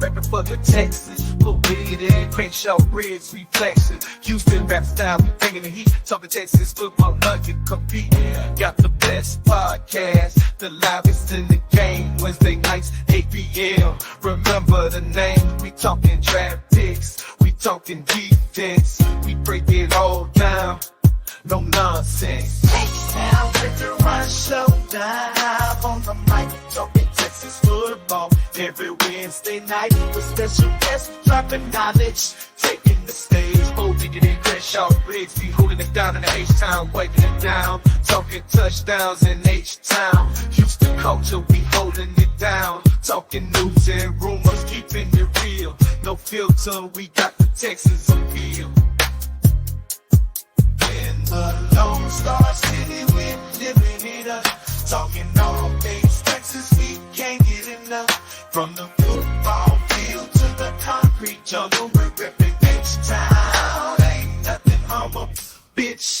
Rapping for the Texans, put weed in, Crenshaw Bridge, reflection. Houston rap style, we bringing the heat. Talking Texas football, London compete. Got the best podcast, the livest in the game. Wednesday nights, 8 p.m. Remember the name. We talking draft picks, we talking defense. We break it all down, no nonsense. H-Town with the Run Show, dive on the mic, talking Texas football. Every Wednesday night with special guests dropping knowledge, taking the stage. Oh, digging in Crenshaw Briggs, be holding it down in the H-Town, wiping it down, talking touchdowns in H-Town. Houston culture, we holding it down, talking news and rumors, keeping it real. No filter, we got the Texans appeal. In the Lone Star City, we're living it up, talking all things Texas, we can't get enough. From the football field to the concrete jungle, we're ripping H-Town. Ain't nothing humble, bitch.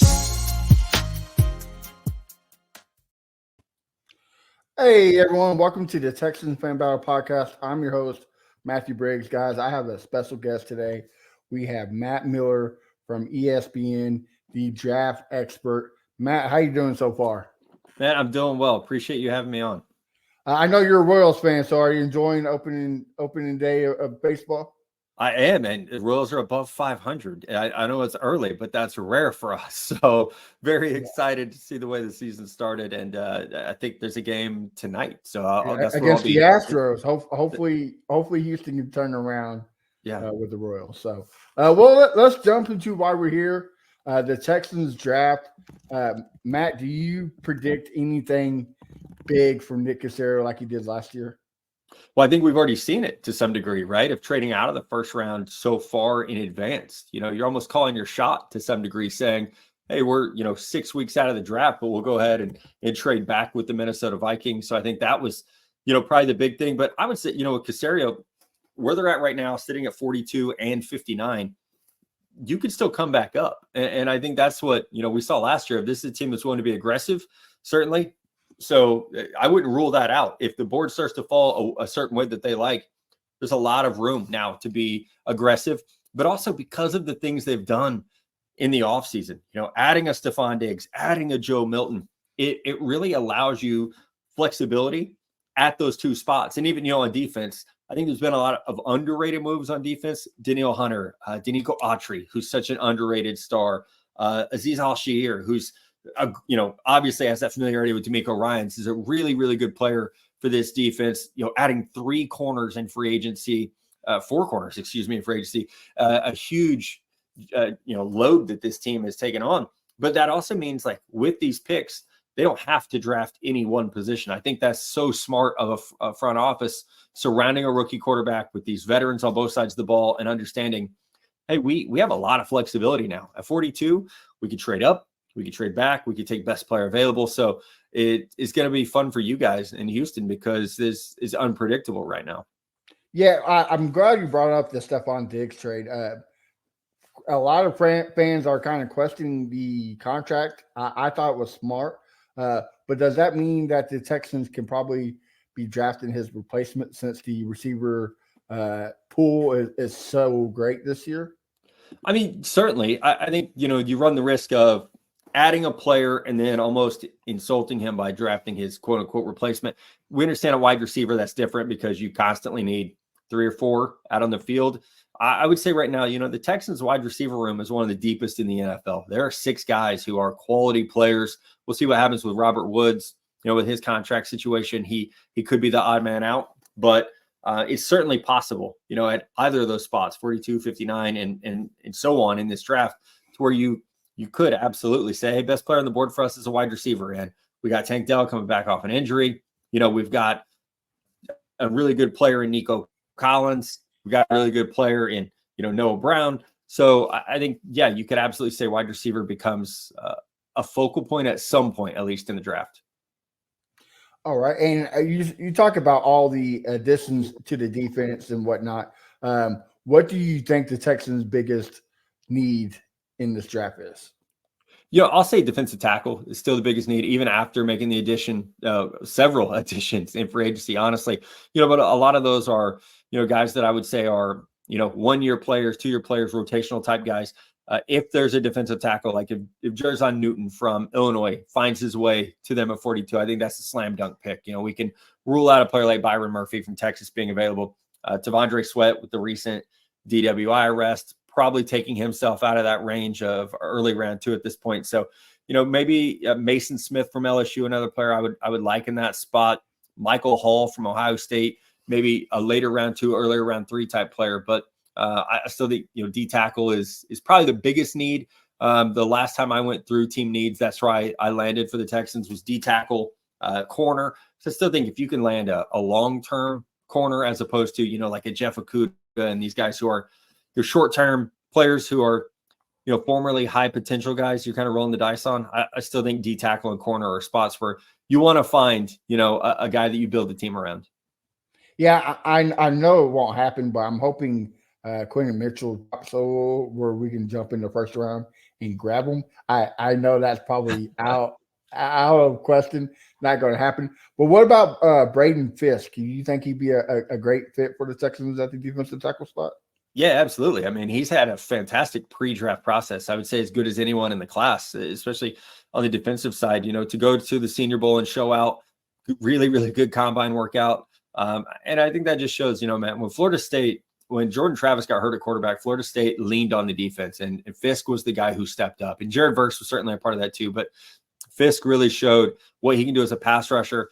Hey everyone, welcome to the Texans Fan Battle Podcast. I'm your host, Matthew Briggs. Guys, I have a special guest today. We have Matt Miller from ESPN, the draft expert. Matt, how you doing so far? Man, I'm doing well. Appreciate you having me on. I know you're a Royals fan, so are you enjoying opening day of baseball? I am, and the Royals are above 500. I know it's early, but that's rare for us. So very excited to see the way the season started, and I think there's a game tonight. So I guess against the Astros. Hopefully Houston can turn around. With the Royals. So, let's jump into why we're here. The Texans draft. Matt, do you predict anything big from Nick Caserio like he did last year? Well, I think we've already seen it to some degree, right? Of trading out of the first round so far in advance. You know, you're almost calling your shot to some degree, saying, hey, we're 6 weeks out of the draft, but we'll go ahead and trade back with the Minnesota Vikings. So I think that was, probably the big thing. But I would say, with Caserio, where they're at right now, sitting at 42 and 59, you could still come back up. And I think that's what, we saw last year. If this is a team that's willing to be aggressive, certainly. So I wouldn't rule that out. If the board starts to fall a certain way that they like, there's a lot of room now to be aggressive, but also because of the things they've done in the offseason, adding a Stephon Diggs, adding a Joe Milton, it really allows you flexibility at those two spots. And even, on defense, I think there's been a lot of underrated moves on defense. Danielle Hunter, Denico Autry, who's such an underrated star. Azeez Al-Shaair, who's, obviously has that familiarity with D'Amico Ryans, is a really, really good player for this defense. Adding 3 corners in free agency, 4 corners, in free agency, a huge, load that this team has taken on. But that also means, like, with these picks, they don't have to draft any one position. I think that's so smart of a front office surrounding a rookie quarterback with these veterans on both sides of the ball and understanding, hey, we have a lot of flexibility now. At 42, we could trade up, we could trade back, we could take best player available. So it is going to be fun for you guys in Houston because this is unpredictable right now. Yeah, I'm glad you brought up the Stephon Diggs trade. A lot of fans are kind of questioning the contract. I thought it was smart. But does that mean that the Texans can probably be drafting his replacement since the receiver pool is so great this year? I mean, certainly. I think, you run the risk of adding a player and then almost insulting him by drafting his quote unquote replacement. We understand a wide receiver that's different because you constantly need 3 or 4 out on the field. I would say right now, the Texans wide receiver room is one of the deepest in the NFL. There are 6 guys who are quality players. We'll see what happens with Robert Woods, with his contract situation. He could be the odd man out, but it's certainly possible, at either of those spots, 42, 59, and so on in this draft, to where you could absolutely say, hey, best player on the board for us is a wide receiver. And we got Tank Dell coming back off an injury. We've got a really good player in Nico Collins. We got a really good player in, Noah Brown. So I think, you could absolutely say wide receiver becomes a focal point at some point, at least in the draft. All right. And you talk about all the additions to the defense and whatnot. What do you think the Texans' biggest need in this draft is? I'll say defensive tackle is still the biggest need, even after making the several additions in free agency, honestly. But a lot of those are, guys that I would say are, 1-year players, 2-year players, rotational type guys. If there's a defensive tackle, like if Jerzon Newton from Illinois finds his way to them at 42, I think that's a slam dunk pick. We can rule out a player like Byron Murphy from Texas being available. Tavondre Sweat with the recent DWI arrest, probably taking himself out of that range of early round 2 at this point. So, maybe Mason Smith from LSU, another player I would like in that spot. Michael Hall from Ohio State, maybe a later round 2, earlier round 3 type player. But I still think, D tackle is probably the biggest need. The last time I went through team needs, that's where I landed for the Texans was D tackle, corner. So I still think if you can land a long-term corner as opposed to, like a Jeff Okuda and these guys who are your short-term players who are, formerly high potential guys you're kind of rolling the dice on. I still think D tackle and corner are spots where you want to find, a guy that you build the team around. Yeah, I know it won't happen, but I'm hoping Quentin Mitchell drops solo where we can jump in the first round and grab him. I know that's probably out of question, not going to happen. But what about Braden Fisk? Do you think he'd be a great fit for the Texans at the defensive tackle spot? Yeah, absolutely. I mean, he's had a fantastic pre-draft process. I would say as good as anyone in the class, especially on the defensive side, to go to the Senior Bowl and show out really, really good combine workout. And I think that just shows, man, when Jordan Travis got hurt at quarterback, Florida State leaned on the defense and Fisk was the guy who stepped up. And Jared Verse was certainly a part of that too. But Fisk really showed what he can do as a pass rusher,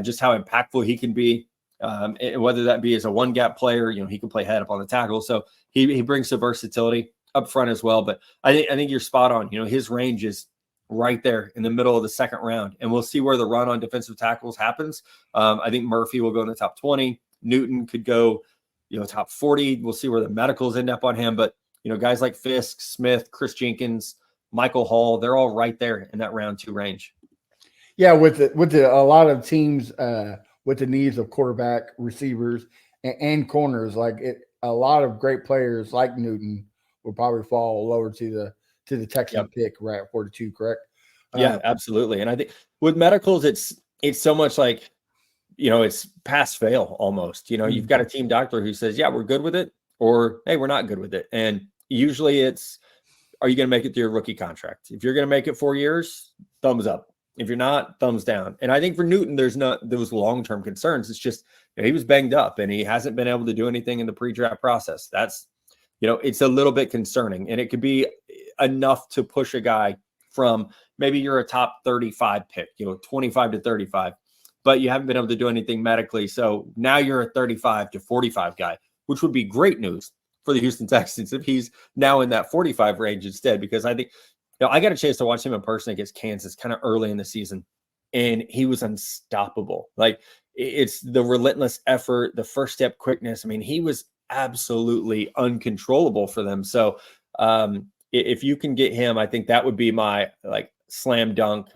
just how impactful he can be. And whether that be as a one-gap player, he can play head up on the tackle. So he brings some versatility up front as well. But I think you're spot on. His range is right there in the middle of the second round. And we'll see where the run on defensive tackles happens. I think Murphy will go in the top 20. Newton could go, top 40. We'll see where the medicals end up on him. But, guys like Fisk, Smith, Chris Jenkins, Michael Hall, they're all right there in that round 2 range. Yeah, with a lot of teams with the needs of quarterback, receivers, and corners, a lot of great players like Newton will probably fall lower to the Texan pick right at 42, correct? Yeah, absolutely. And I think with medicals, it's so much like, it's pass fail almost. You've got a team doctor who says, yeah, we're good with it, or hey, we're not good with it. And usually it's, are you going to make it through your rookie contract? If you're going to make it 4 years, thumbs up. If you're not, thumbs down. And I think for Newton, there's not those long-term concerns. It's just, he was banged up and he hasn't been able to do anything in the pre-draft process. That's, it's a little bit concerning, and it could be enough to push a guy from maybe you're a top 35 pick, 25 to 35, but you haven't been able to do anything medically. So now you're a 35 to 45 guy, which would be great news for the Houston Texans if he's now in that 45 range instead, because I think, I got a chance to watch him in person against Kansas kind of early in the season, and he was unstoppable. Like, it's the relentless effort, the first step quickness. I mean, he was absolutely uncontrollable for them. So if you can get him, I think that would be my slam dunk.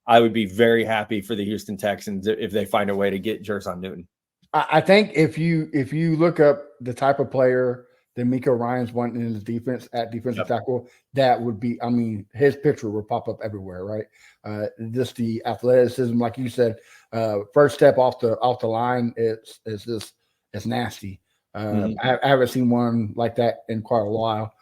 I would be very happy for the Houston Texans if they find a way to get Jerzon Newton. I think if you look up the type of player that Miko Ryan's wanting in his defense at defensive tackle, that would be, his picture would pop up everywhere, right? Just the athleticism, like you said, first step off the line, it's nasty. I haven't seen one like that in quite a while,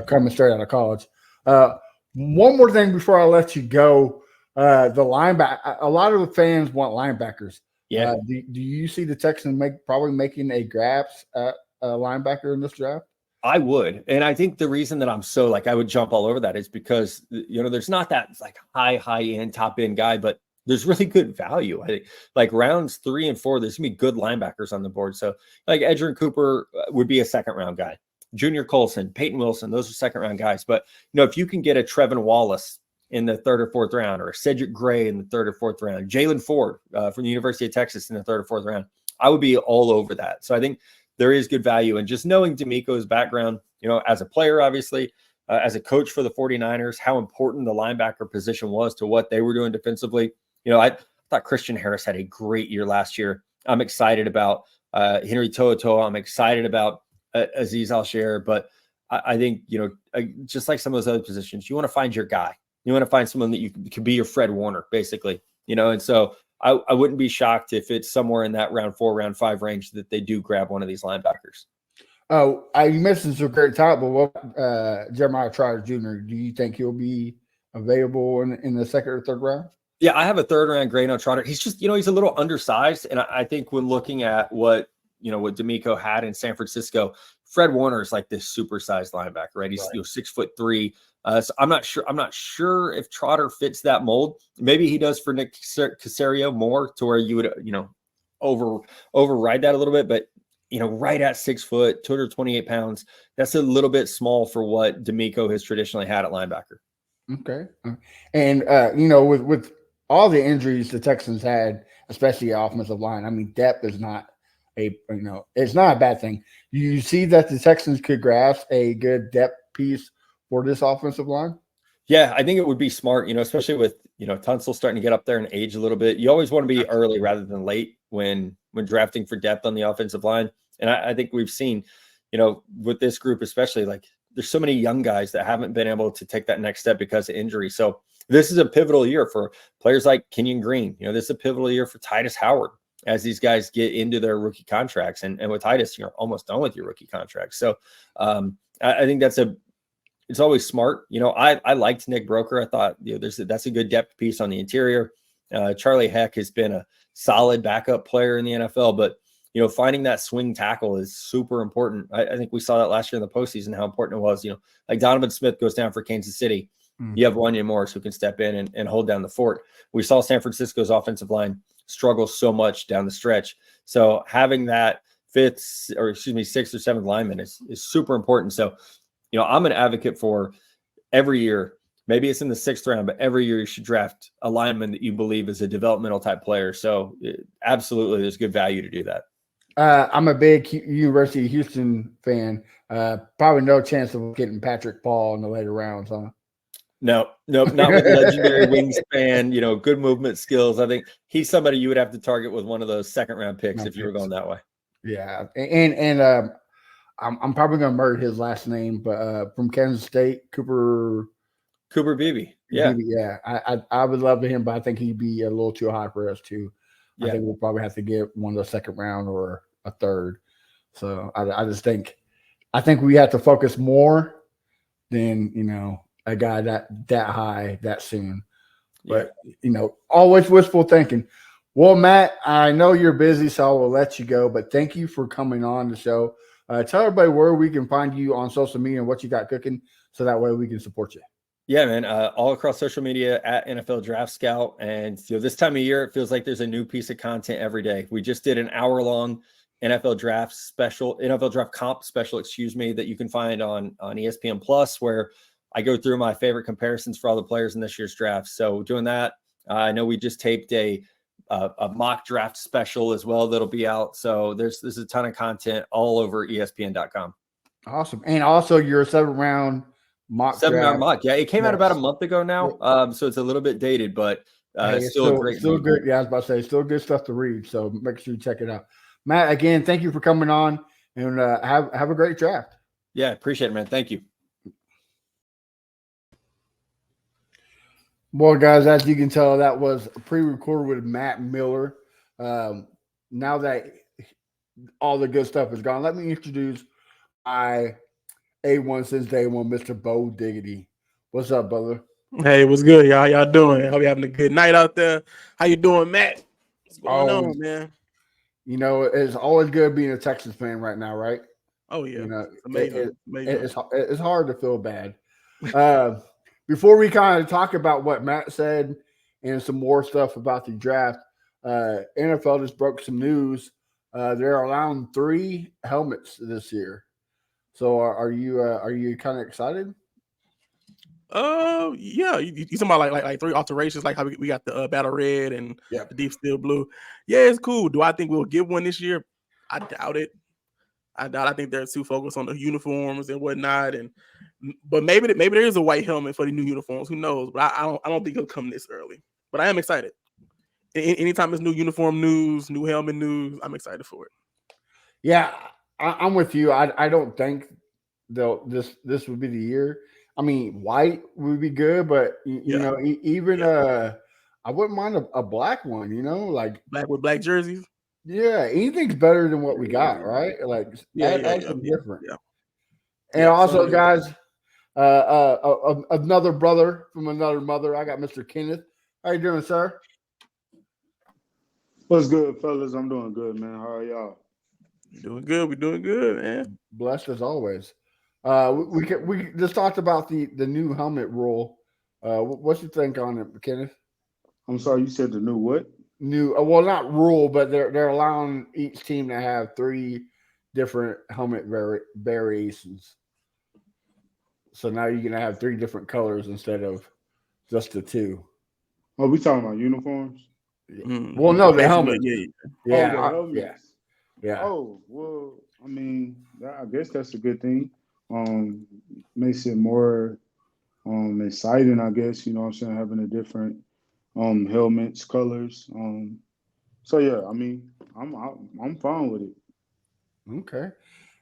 coming straight out of college. One more thing before I let you go, the linebacker. A lot of the fans want linebackers. Yeah. Do you see the Texans probably making a grabs at a linebacker in this draft? I would. And I think the reason that I'm so I would jump all over that is because, there's not that high end, top end guy, but there's really good value. I think rounds 3 and 4, there's gonna be good linebackers on the board. So Edgerrin Cooper would be a second round guy. Junior Colson, Peyton Wilson, those are second round guys. But, if you can get a Trevin Wallace in the 3rd or 4th round, or a Cedric Gray in the 3rd or 4th round, Jalen Ford from the University of Texas in the 3rd or 4th round, I would be all over that. So I think there is good value. And just knowing D'Amico's background, as a player, obviously, as a coach for the 49ers, how important the linebacker position was to what they were doing defensively. I thought Christian Harris had a great year last year. I'm excited about Henry To'oTo'o. I'm excited about Azeez Al-Shaair. But I think, just like some of those other positions, you want to find your guy. You want to find someone that you can be your Fred Warner, basically. And so I wouldn't be shocked if it's somewhere in that round 4, round 5 range that they do grab one of these linebackers. Oh, you mentioned some great talent, but what Jeremiah Trotter Jr., do you think he'll be available in the second or third round? Yeah, I have a 3rd round grade on Trotter. He's just, he's a little undersized. And I think when looking at what D'Amico had in San Francisco, Fred Warner is like this supersized linebacker, right? He's 6'3". So I'm not sure if Trotter fits that mold. Maybe he does for Nick Caserio more, to where you would, override that a little bit. But, right at 6 foot, 228 pounds, that's a little bit small for what D'Amico has traditionally had at linebacker. Okay. And, with all the injuries the Texans had, especially offensive line, I mean, depth is not it's not a bad thing. You see that the Texans could grasp a good depth piece for this offensive line? Yeah, I think it would be smart, especially with, Tunsil starting to get up there in age a little bit. You always want to be early rather than late when drafting for depth on the offensive line. And I think we've seen, with this group, especially, like, there's so many young guys that haven't been able to take that next step because of injury. So this is a pivotal year for players like Kenyon Green. This is a pivotal year for Titus Howard as these guys get into their rookie contracts. And with Titus, you're almost done with your rookie contract. So I think it's always smart. I liked Nick Broker. I thought, that's a good depth piece on the interior. Charlie Heck has been a solid backup player in the NFL, but finding that swing tackle is super important. I think we saw that last year in the postseason, how important it was. Like Donovan Smith goes down for Kansas City. You have Wanya Morris who can step in and hold down the fort. We saw San Francisco's offensive line struggle so much down the stretch. So having that 6th or 7th lineman is super important. So, I'm an advocate for every year. Maybe it's in the 6th round, but every year you should draft a lineman that you believe is a developmental type player. So absolutely, there's good value to do that. I'm a big University of Houston fan. Probably no chance of getting Patrick Paul in the later rounds, huh? No, not with legendary wingspan, good movement skills. I think he's somebody you would have to target with one of those 2nd round picks if you were going that way. Yeah. And I'm probably going to murder his last name, but from Kansas State, Cooper Beebe. Yeah. Beebe, yeah. I would love him, but I think he'd be a little too high for us too. I think we'll probably have to get one of the 2nd round or a 3rd. So I just think we have to focus more than, a guy that high that soon. But, always wishful thinking. Well, Matt, I know you're busy, so I will let you go, but thank you for coming on the show. Tell everybody where we can find you on social media and what you got cooking, so that way we can support you. Yeah, man. All across social media at NFL Draft Scout. And this time of year, it feels like there's a new piece of content every day. We just did an hour-long NFL Draft Comp special, that you can find on ESPN Plus, where I go through my favorite comparisons for all the players in this year's draft. So doing that, I know we just taped a mock draft special as well that'll be out. So there's a ton of content all over ESPN.com. Awesome. And also your 7th round mock 7 round draft. mock. Yeah, it came out about a month ago now. So it's a little bit dated, but still a great. Still good. Yeah, I was about to say, still good stuff to read. So make sure you check it out. Matt, again, thank you for coming on, and have a great draft. Yeah, appreciate it, man. Thank you. Well, guys, as you can tell, that was pre-recorded with Matt Miller. Now that all the good stuff is gone, let me introduce my A1 since day one, Mr. Bo Diggity. What's up, brother? Hey, what's good, y'all? Y'all doing? I hope you're having a good night out there. How you doing, Matt? What's going on, man? It's always good being a Texans fan right now, right? Oh, yeah. It's amazing. It's hard to feel bad. Before we kind of talk about what Matt said and some more stuff about the draft, NFL just broke some news. They're allowing 3 helmets this year. So are you kind of excited? Yeah. You talking about like 3 alterations, like how we got the battle red and the deep steel blue. Yeah, it's cool. Do I think we'll get one this year? I doubt it. I think they're too focused on the uniforms and whatnot, but maybe there is a white helmet for the new uniforms. Who knows? But I don't think it'll come this early. But I am excited. Anytime there's new uniform news, new helmet news, I'm excited for it. Yeah, I'm with you. I don't think this would be the year. I mean, white would be good, but you know, even I wouldn't mind a black one, like Black with black jerseys. yeah, anything's better than what we got, right? Like Yeah, add something different. yeah. And also, So, guys, another brother from another mother. I got Mr. Kenneth. How you doing, sir? What's good, fellas? I'm doing good, man. How are y'all? we're doing good. We're doing good, man. Blessed as always. We just talked about the new helmet rule. What you think on it, Kenneth? I'm sorry, you said the new what? New, well, not rule, but they're allowing each team to have 3 different helmet variations. So now you're gonna have 3 different colors instead of just the 2. Oh, we talking about uniforms? Well, no, the Basically, helmet. Oh, the Yeah, helmets. yeah. Oh, well, I mean, I guess that's a good thing. Um, Makes it more exciting, I guess, you know what I'm saying, having a different helmets, colors. So yeah, I mean, I'm fine with it. Okay.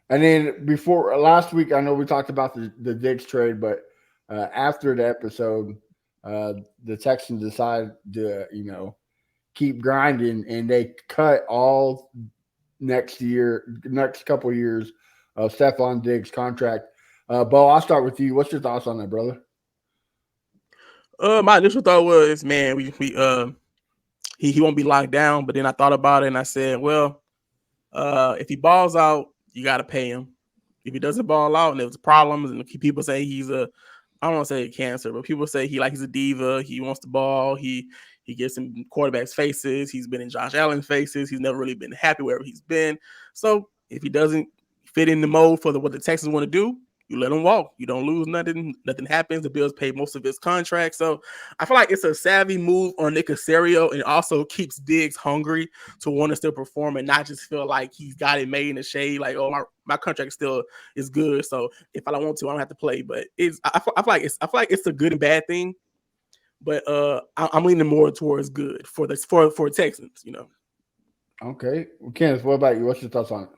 And then before last week, I know we talked about the Diggs trade, but after the episode, the Texans decided to, keep grinding, and they cut all next couple of years of Stephon Diggs' contract. Bo, I'll start with you. What's your thoughts on that, brother? My initial thought was, man, he won't be locked down. But then I thought about it and I said, well, if he balls out, you got to pay him. If he doesn't ball out and there's problems and people say he's I don't want to say cancer, but people say he's a diva. He wants the ball. He gets in quarterbacks' faces. He's been in Josh Allen's faces. He's never really been happy wherever he's been. So if he doesn't fit in the mold for what the Texans want to do, you let him walk. You don't lose nothing. Nothing happens. The Bills pay most of his contract. So I feel like it's a savvy move on Nick Caserio, and it also keeps Diggs hungry to want to still perform and not just feel like he's got it made in the shade. Like, oh, my contract still is good. So if I don't want to, I don't have to play. But I feel like it's a good and bad thing. But I'm leaning more towards good for Texans. Okay. Well, Kenneth, what about you? What's your thoughts on it?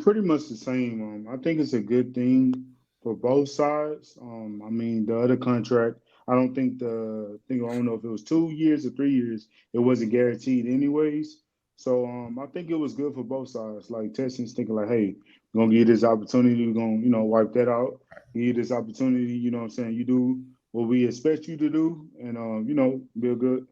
Pretty much the same. I think it's a good thing for both sides. I mean, the other contract, I don't think I don't know if it was 2 years or 3 years, it wasn't guaranteed anyways. So I think it was good for both sides. Like Texans thinking like, hey, we're gonna give you this opportunity, we're gonna, wipe that out. Give you this opportunity, you know what I'm saying? You do what we expect you to do and be a good.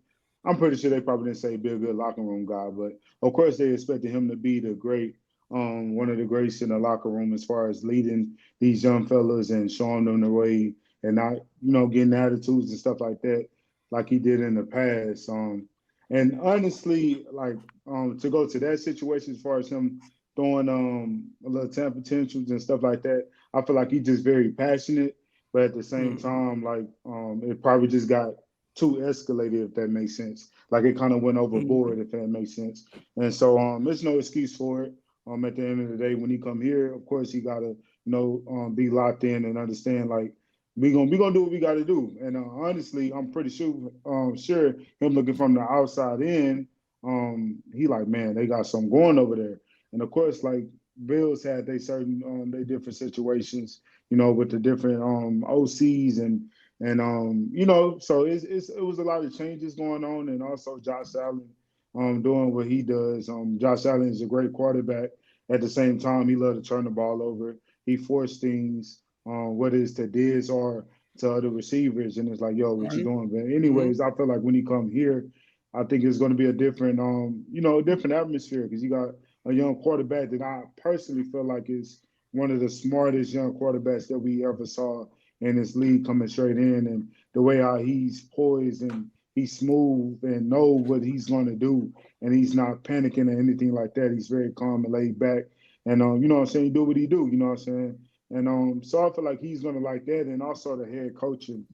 I'm pretty sure they probably didn't say be a good locker room guy, but of course they expected him to be the great one of the greats in the locker room as far as leading these young fellas and showing them the way and not, getting attitudes and stuff like that, like he did in the past. And honestly, like to go to that situation as far as him throwing a little temper tantrums and stuff like that, I feel like he's just very passionate, but at the same time, like it probably just got too escalated, if that makes sense. Like it kind of went overboard, if that makes sense. And so there's no excuse for it. At the end of the day, when he come here, of course he gotta, be locked in and understand like we gonna do what we gotta do. And honestly, I'm pretty sure him looking from the outside in, he like, man, they got something going over there. And of course, like Bills had they certain they different situations, with the different OCs and so it was a lot of changes going on, and also Josh Allen doing what he does. Josh Allen is a great quarterback. At the same time, he loved to turn the ball over. He forced things, whether it's to Diz or to other receivers, and it's like, yo, what you doing? But anyways, I feel like when he come here, I think it's going to be a different, a different atmosphere because you got a young quarterback that I personally feel like is one of the smartest young quarterbacks that we ever saw in this league coming straight in, and the way how he's poised and he's smooth and know what he's going to do, and he's not panicking or anything like that. He's very calm and laid back, and you know what I'm saying, he do what he do, you know what I'm saying, and so I feel like he's going to like that, and also the head coaching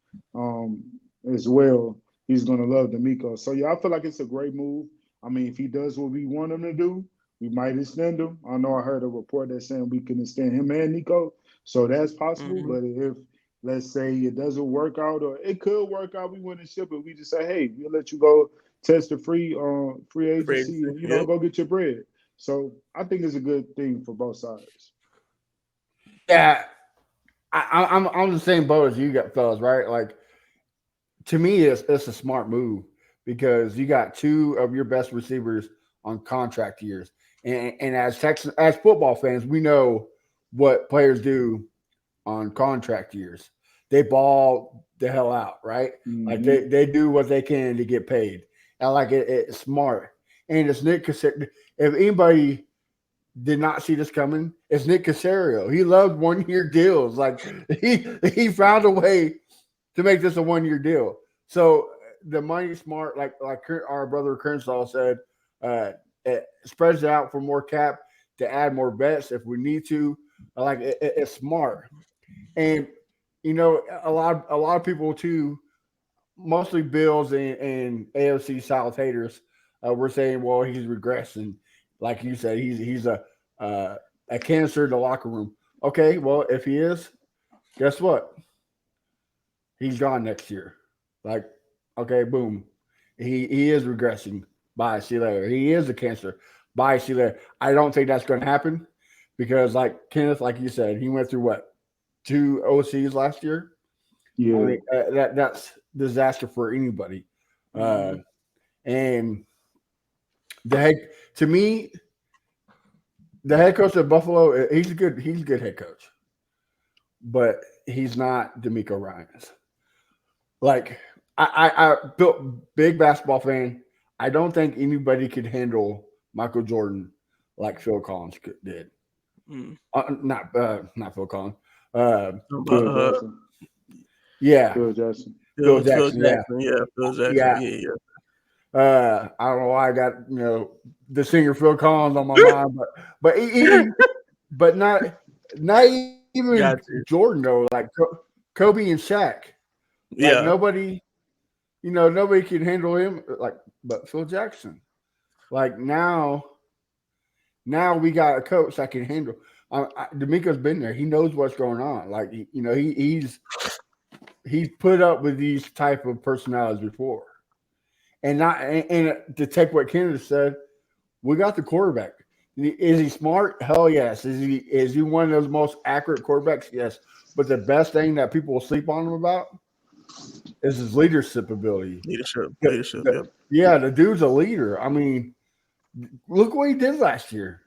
as well. He's going to love D'Amico. So yeah, I feel like it's a great move. I mean, if he does what we want him to do, we might extend him. I know I heard a report that's saying we can extend him and Nico, so that's possible. But if let's say it doesn't work out, or it could work out, we win the ship, and we just say, hey, we'll let you go test the free agency, and go get your bread. So I think it's a good thing for both sides. Yeah, I'm the same boat as you got, fellas. Right? Like to me, it's a smart move because you got two of your best receivers on contract years. And as football fans, we know what players do on contract years. They ball the hell out, right? Like they do what they can to get paid. And like it's smart. And it's Nick Casario. If anybody did not see this coming, it's Nick Casario. He loved 1 year deals. Like he found a way to make this a 1 year deal. So the money's smart, like our brother Kershaw said, it spreads it out for more cap to add more bets if we need to. Like it's smart. And a lot of people too, mostly Bills and AFC South haters, were saying, well, he's regressing. Like you said, he's a cancer in the locker room. Okay, well, if he is, guess what? He's gone next year. Like, okay, boom. He is regressing. Bye, see you later. He is a cancer. Bye, see you later. I don't think that's going to happen because, like Kenneth, like you said, he went through what? 2 OCs last year. Yeah, I mean, that's disaster for anybody. And to me, the head coach of Buffalo, he's a good head coach, but he's not D'Amico Ryans. Like I built big basketball fan. I don't think anybody could handle Michael Jordan like Phil Collins did. Not Phil Collins. Phil Jackson. Yeah, Phil Jackson. Phil Jackson. Yeah, Phil Jackson. Yeah. I don't know why I got the singer Phil Collins on my mind, but not even Jordan though. Like Kobe and Shaq. Like nobody can handle him. But Phil Jackson. Like now we got a coach that can handle. D'Amico's been there. He knows what's going on. Like he's put up with these type of personalities before. And to take what Kennedy said, we got the quarterback. Is he smart? Hell yes. Is he one of those most accurate quarterbacks? Yes. But the best thing that people will sleep on him about is his leadership ability. Leadership. Yeah, the dude's a leader. I mean, look what he did last year.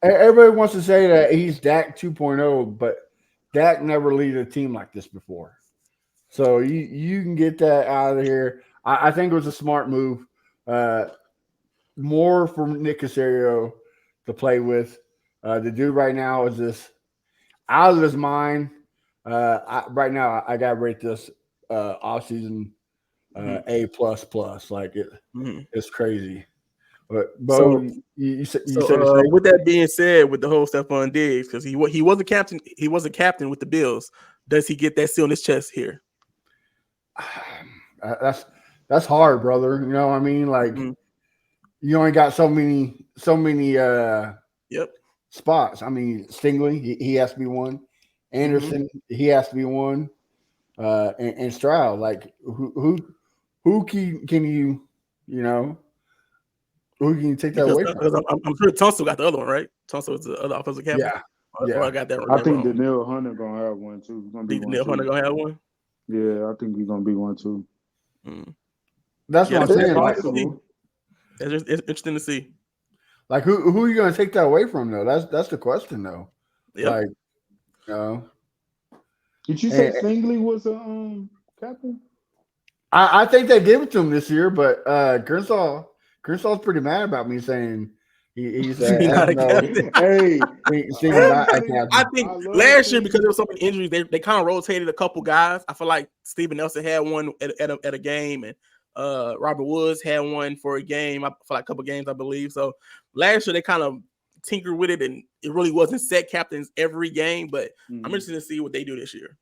Everybody wants to say that he's Dak 2.0, but Dak never led a team like this before. So you can get that out of here. I think it was a smart move. More from Nick Casario to play with. The dude right now is just out of his mind. Right now, I got to rate this offseason A++. Like it's crazy. But Bo, you said with that being said, with the whole Stephon Diggs, because he was a captain. He was a captain with the Bills. Does he get that seal on his chest here? That's hard, brother. You know what I mean? Like you only got so many spots. I mean, Stingley, he has to be one. Anderson, he has to be one. And Stroud, like who can you who can you take that away from? Because I'm sure Tunsil got the other one, right? Tunsil is the other offensive captain. Yeah. I got that I think Danielle Hunter gonna have one too. Danielle Hunter gonna have one. Yeah, I think he's gonna be one too. That's what I'm saying. Possible. It's interesting to see. Like who are you gonna take that away from though? That's the question though. Yep. Like, Did you say Stingley was a captain? I think they gave it to him this year, but Kersaw's pretty mad about me saying he said not a captain. Hey, I think last year because there were so many injuries, they kind of rotated a couple guys. I feel like Steven Nelson had one at a game, and Robert Woods had one for a game. For like a couple games, I believe. So last year they kind of tinkered with it, and it really wasn't set captains every game. But I'm interested to see what they do this year.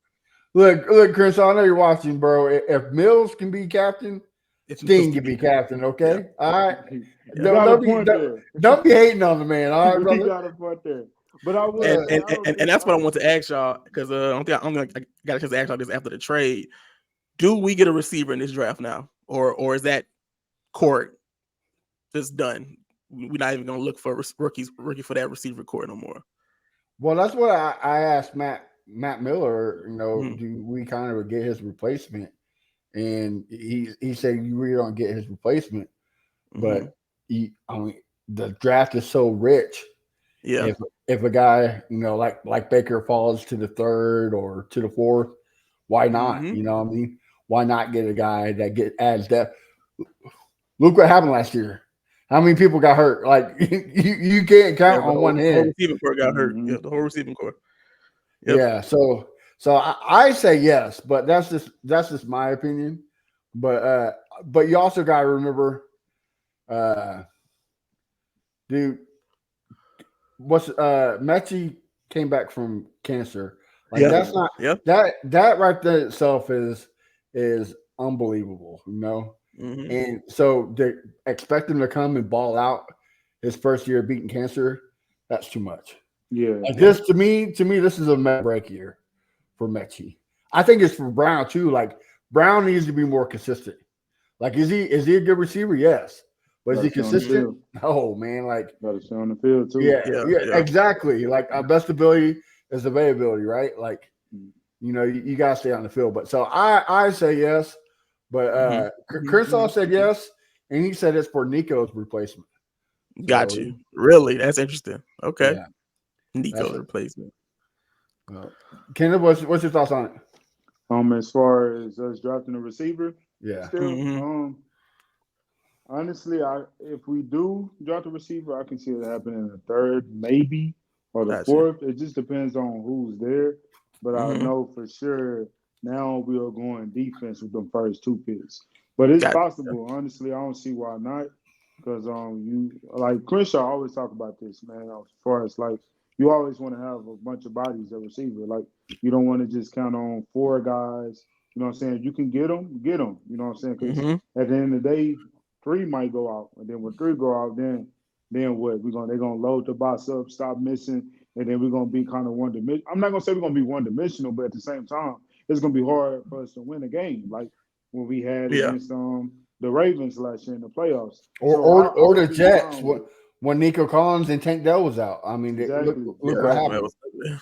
Look, Chris, I know you're watching, bro. If Mills can be captain, Sting can be captain. Okay, all right. Don't be hating on the man. All right, brother. He got a point there. But I will, and that's what I want to ask y'all, because I got a chance to ask y'all this after the trade. Do we get a receiver in this draft now, or is that court just done? We're not even going to look for a rookie for that receiver court no more. Well, that's what I asked Matt Miller. Do we kind of get his replacement? and he said you really don't get his replacement. But I mean, the draft is so rich. Yeah. If a guy, like Baker falls to the third or to the fourth, why not? You know what I mean? Why not get a guy that adds depth? Look what happened last year. How many people got hurt? Like you can't count on one hand. The whole receiving core got hurt. Yeah, the whole receiving core. Yep. Yeah. So I say yes, but that's just my opinion. But you also got to remember, dude, what's Mechie came back from cancer. Like that's not that right there itself is unbelievable, And so to expect him to come and ball out his first year beating cancer, that's too much. Yeah. Like this to me, this is a break year for Mechie. I think it's for Brown too. Like Brown needs to be more consistent. Like is he a good receiver? Yes. But is he consistent? No, man. Like got to stay on the field too. Yeah, exactly. Like our best ability is availability, right? Like, you gotta stay on the field. But so I say yes, but Crenshaw said yes, and he said it's for Nico's replacement. Got you. Really? That's interesting. Okay. Yeah. Nico's replacement. Kendall, what's your thoughts on it? As far as us drafting a receiver, yeah. Still, honestly, if we do draft a receiver, I can see it happening in the third, maybe, or the fourth. It just depends on who's there. But I know for sure now we are going defense with the first two picks. But it's possible. Honestly, I don't see why not. Because you like Crenshaw always talk about this, man. As far as like you always want to have a bunch of bodies at receiver. Like you don't want to just count on four guys. You know what I'm saying? You can get them. You know what I'm saying? Because at the end of the day, three might go out, and then when three go out, then what? They're gonna load the box up, stop missing, and then we're gonna be kind of one dimensional. I'm not gonna say we're gonna be one dimensional, but at the same time, it's gonna be hard for us to win a game like when we had against the Ravens last year in the playoffs, or the Jets when Nico Collins and Tank Dell was out. I mean, exactly. look what happened.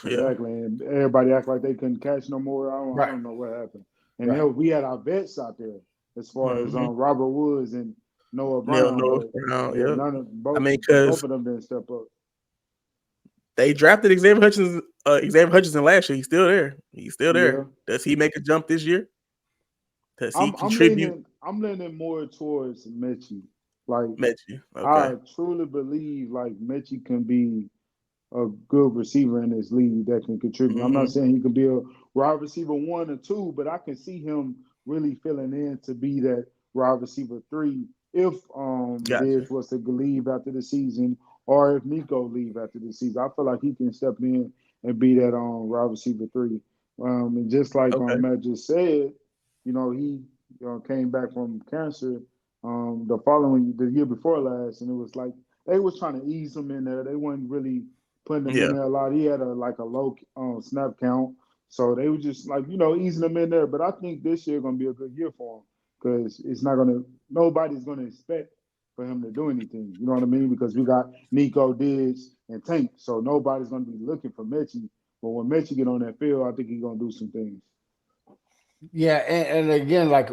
Exactly, and everybody act like they couldn't catch no more. I don't know what happened. And then we had our vets out there as far as Robert Woods and Noah Brown. Both of them didn't step up. They drafted Xavier Hutchinson last year. He's still there. Yeah. Does he make a jump this year? Does he contribute? I'm leaning more towards Mechie. Like Mechie. Okay. I truly believe like Mechie can be a good receiver in this league that can contribute. I'm not saying he could be a wide receiver 1 or 2, but I can see him really filling in to be that wide receiver 3 if Diggs was to leave after the season or if Nico leave after the season. I feel like he can step in and be that wide receiver 3. And just like Matt just said, he came back from cancer the year before last, and it was like they was trying to ease him in there. They weren't really putting him in there a lot. He had a low snap count, so they were just easing him in there. But I think this year gonna be a good year for him because nobody's gonna expect for him to do anything. You know what I mean? Because we got Nico, Diggs, and Tank, so nobody's gonna be looking for Mechie. But when Mechie get on that field, I think he's gonna do some things. Yeah, and again, like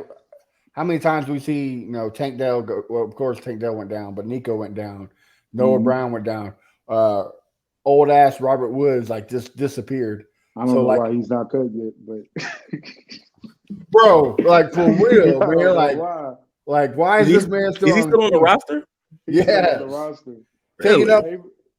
how many times we see, Tank Dell go? Well, of course, Tank Dell went down, but Nico went down. Noah Brown went down. Old ass Robert Woods just disappeared. I don't know why he's not cut yet, but bro, like for real, man. Why is this man still? Is he still on the roster? Yeah, the roster.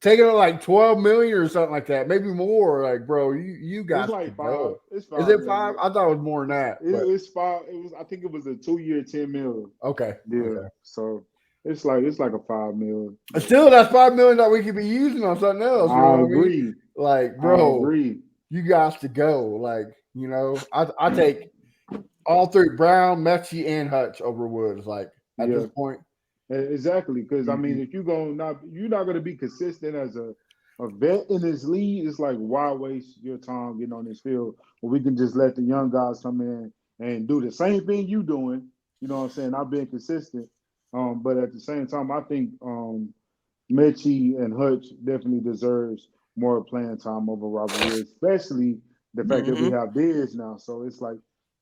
Taking up like $12 million or something like that, maybe more. Like, bro, you got it's like to go. It's 5. Is it 5? I thought it was more than that. It's 5. I think it was a 2-year, $10 million. Okay. Yeah. Okay. So it's like a $5 million. Still, that's $5 million that we could be using on something else. I agree. I mean? Like, bro, you got to go. Like, I take all 3, Brown, Mechie, and Hutch over Woods. Like at this point. Exactly, because I mean, if you're not going to be consistent as a vet in this league, it's like why waste your time getting on this field when we can just let the young guys come in and do the same thing you doing. You know what I'm saying? Not being consistent, but at the same time, I think Mechie and Hutch definitely deserves more playing time over Robert Woods, especially the fact that we have Diggs now. So it's like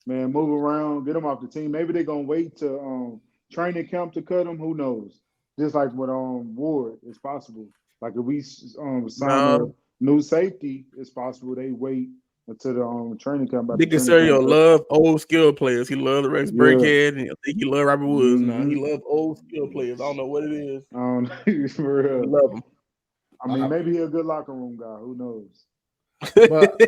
man, move around, get him off the team. Maybe they're gonna wait to training camp to cut him. Who knows? Just like with Ward, it's possible. Like if we sign a No, new safety, it's possible they wait until the training camp. About the Nick training camp Casario cut. love old skill players. He loved Rex Yeah. Burkhead, and I think he loved Robert Woods. Now he Mm-hmm. loved old skill players. I don't know what it is. For He real. love them. I mean, maybe he's a good locker room guy. Who knows? But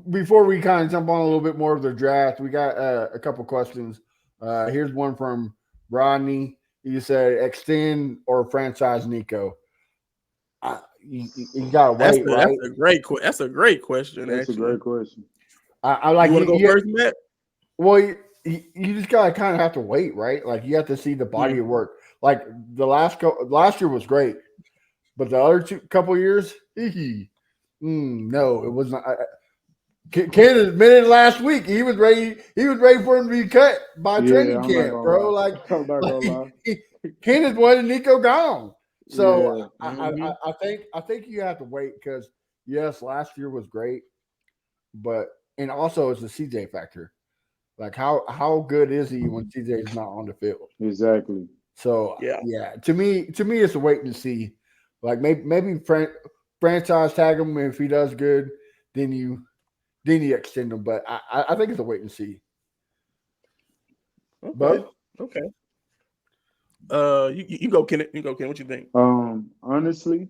before we kind of jump on a little bit more of the draft, we got a couple questions. Here's one from Rodney. You said extend or franchise Nico. You gotta wait, right? That's a great question. That's actually. a great question. I like. You want to go first, Matt? Well, you just gotta kind of have to wait, right? Like you have to see the body of work. Like the last year was great, but the other couple years, no, it was not. Ken admitted last week he was ready. He was ready for him to be cut by training camp, bro. Lie. Like, I'm not gonna lie. Kenneth wanted Nico gone. So Yeah. I think you have to wait because yes, last year was great, but and also it's the CJ factor. Like how good is he when CJ is not on the field? Exactly. So yeah, to me it's a wait and see. Like maybe franchise tag him if he does good, then you extend him. But I think it's a wait and see. Okay. But okay. You go, Kenneth. You go, Ken. What you think? Honestly,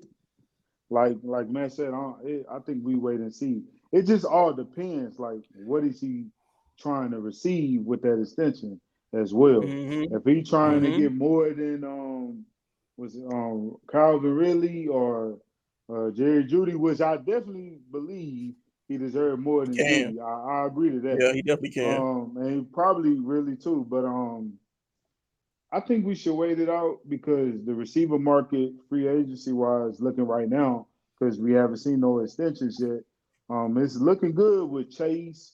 like Matt said, I think we wait and see. It just all depends. Like, what is he trying to receive with that extension as well? Mm-hmm. If he's trying to get more than Calvin Ridley or Jerry Judy, which I definitely believe he deserved more than Judy. I agree to that. Yeah, he definitely can. And probably really too, but I think we should wait it out because the receiver market, free agency wise, looking right now because we haven't seen no extensions yet. It's looking good with Chase,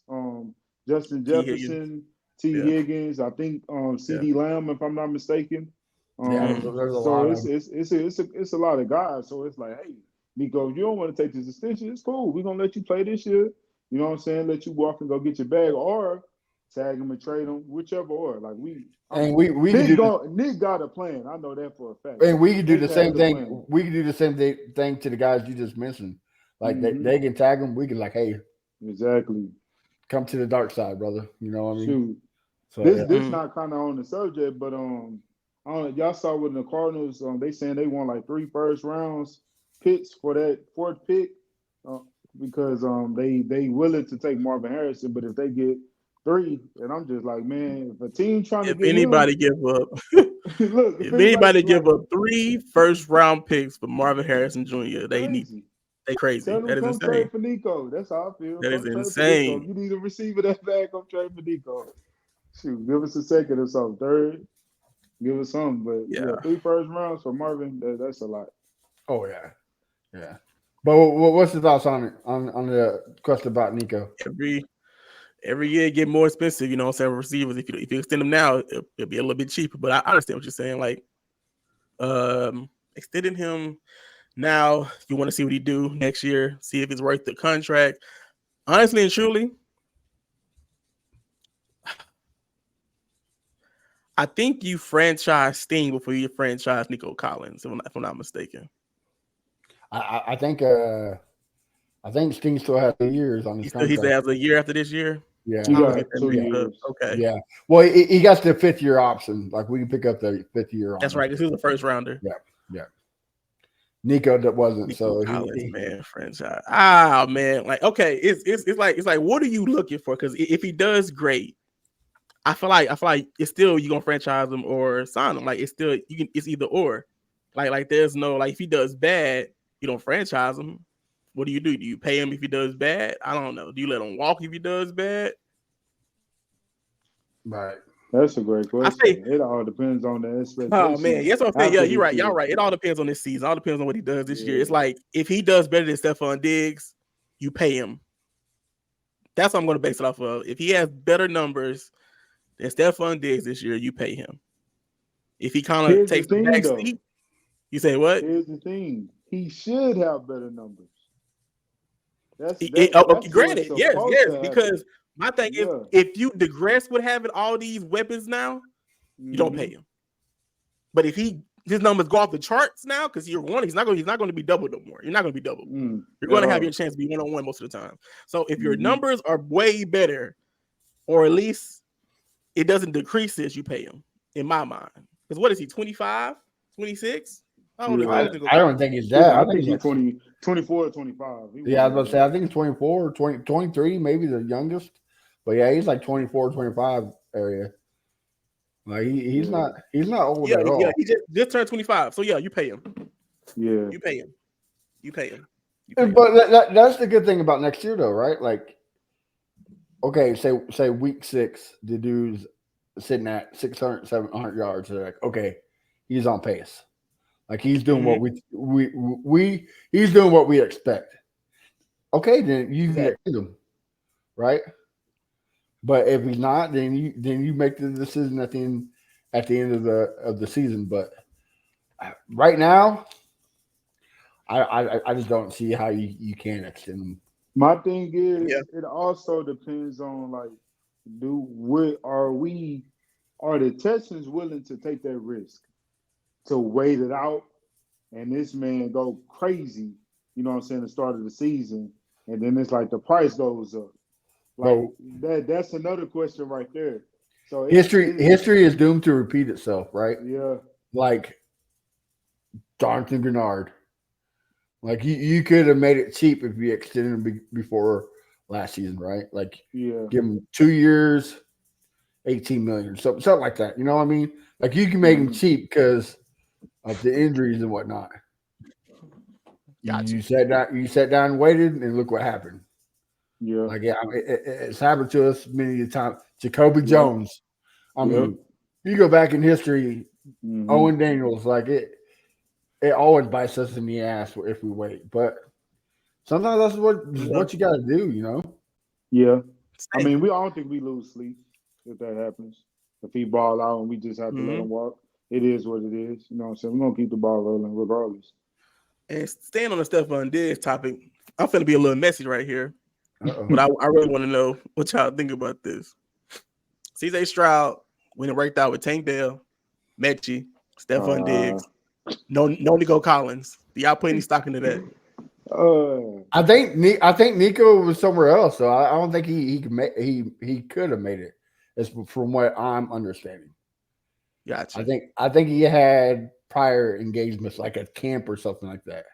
Justin Jefferson, Higgins. I think CD Lamb, if I'm not mistaken. there's a so lot. It's a lot of guys. So it's like, hey, Nico, if you don't want to take this extension, it's cool. We're gonna let you play this year. You know what I'm saying? Let you walk and go get your bag, or tag him and trade him, whichever. Or like Nick got a plan. I know that for a fact. And we can do the same thing. We can do the same thing to the guys you just mentioned. Like they can tag them. We can like, hey, exactly, come to the dark side, brother. You know what I mean? Shoot. So this not kind of on the subject, but y'all saw with the Cardinals. They saying they want like 3 first rounds picks for that 4th pick because they willing to take Marvin Harrison, but if they get 3, and I'm just like, man, if a team trying to get anybody give up, look, if anybody give up 3 first-round picks for Marvin Harrison Jr., they crazy. Tell them That is come insane. trade for Nico. That's how I feel. That is trade insane. You need a receiver that bad. Come trade for Nico. Shoot, give us a second or something. 3rd, give us something. But 3 first rounds for Marvin. That's a lot. Oh yeah. But what's your thoughts on it? On the question about Nico? Every year it get more expensive, you know what I'm saying? Receivers, if you extend them now, it'll be a little bit cheaper. But I understand what you're saying. Like, extending him now, you want to see what he do next year, see if it's worth the contract. Honestly and truly, I think you franchise Sting before you franchise Nico Collins, if I'm not mistaken. I think Sting still has 2 years on his contract. He still has a year after this year. Yeah, he got 2 years. Okay. Yeah. Well, he got the 5th year option. Like we can pick up the 5th year. That's right. Because he was a first rounder. Yeah. Nico that wasn't. Nico so Collins, man, franchise. Man, like okay, it's like what are you looking for? Because if he does great, I feel like it's still you gonna franchise him or sign him. Like it's still it's either or. Like there's no like if he does bad, you don't franchise him. What do? Do you pay him if he does bad? I don't know. Do you let him walk if he does bad? Right. That's a great question. It all depends on the expectation. Oh man, yes, I'm saying. Yeah, you're right. Y'all right. It all depends on this season. It all depends on what he does this year. It's like if he does better than Stephon Diggs, you pay him. That's what I'm going to base it off of. If he has better numbers than Stephon Diggs this year, you pay him. If he kind of takes the back seat, you say what? Here's the thing. He should have better numbers. Granted, yes, because My thing is, Yeah. if you digress with having all these weapons now, you don't pay him. But if his numbers go off the charts now, because he's not going to be double no more. You're not going to be double. You're going to have your chance to be 1-on-1 most of the time. So if your numbers are way better, or at least it doesn't decrease as you pay him, in my mind. Because what is he, 25, 26? I don't think he's that. I think he's 24 or 25. Yeah, I was about to say, I think it's 24 or 23, maybe the youngest. But yeah, he's like 24, 25 area. Like he's not old at all. Yeah, he just turned 25. So yeah, you pay him. Yeah. You pay him. But that's the good thing about next year, though, right? Like, okay, say week 6, the dude's sitting at 600, 700 yards. They're like, okay, he's on pace. Like he's doing what he's doing what we expect. Okay, then you can get him, right? But if he's not, then you make the decision at the end of the season. But right now, I just don't see how you can extend him. My thing is, it also depends on like, are the Texans willing to take that risk to wait it out and this man go crazy? You know what I'm saying? The start of the season, and then it's like the price goes up. Like that's another question right there. So history is doomed to repeat itself, right? Yeah. Like Darnton Gennard. Like you could have made it cheap if you extended him before last season, right? Like give him 2 years, 18 million, something like that. You know what I mean? Like you can make him cheap because of the injuries and whatnot. Gotcha. You sat down and waited, and look what happened. Yeah, like it's happened to us many times. Jacoby Jones. I mean, you go back in history, Owen Daniels, like it always bites us in the ass if we wait. But sometimes that's what you got to do, you know. Yeah, I mean, I don't think we lose sleep if that happens. If he ball out and we just have to let him walk, it is what it is. You know what I'm saying? We're gonna keep the ball rolling regardless. And staying on the Stephon Diggs topic, I'm finna be a little messy right here. But I really want to know what y'all think about this. CJ Stroud, when it worked out with Tank Dell, Mechie, Stephon Diggs, no Nico Collins. Do y'all put any stock into that? I think Nico was somewhere else, so I don't think he could have made it. It's from what I'm understanding. Gotcha. I think he had prior engagements, like at camp or something like that.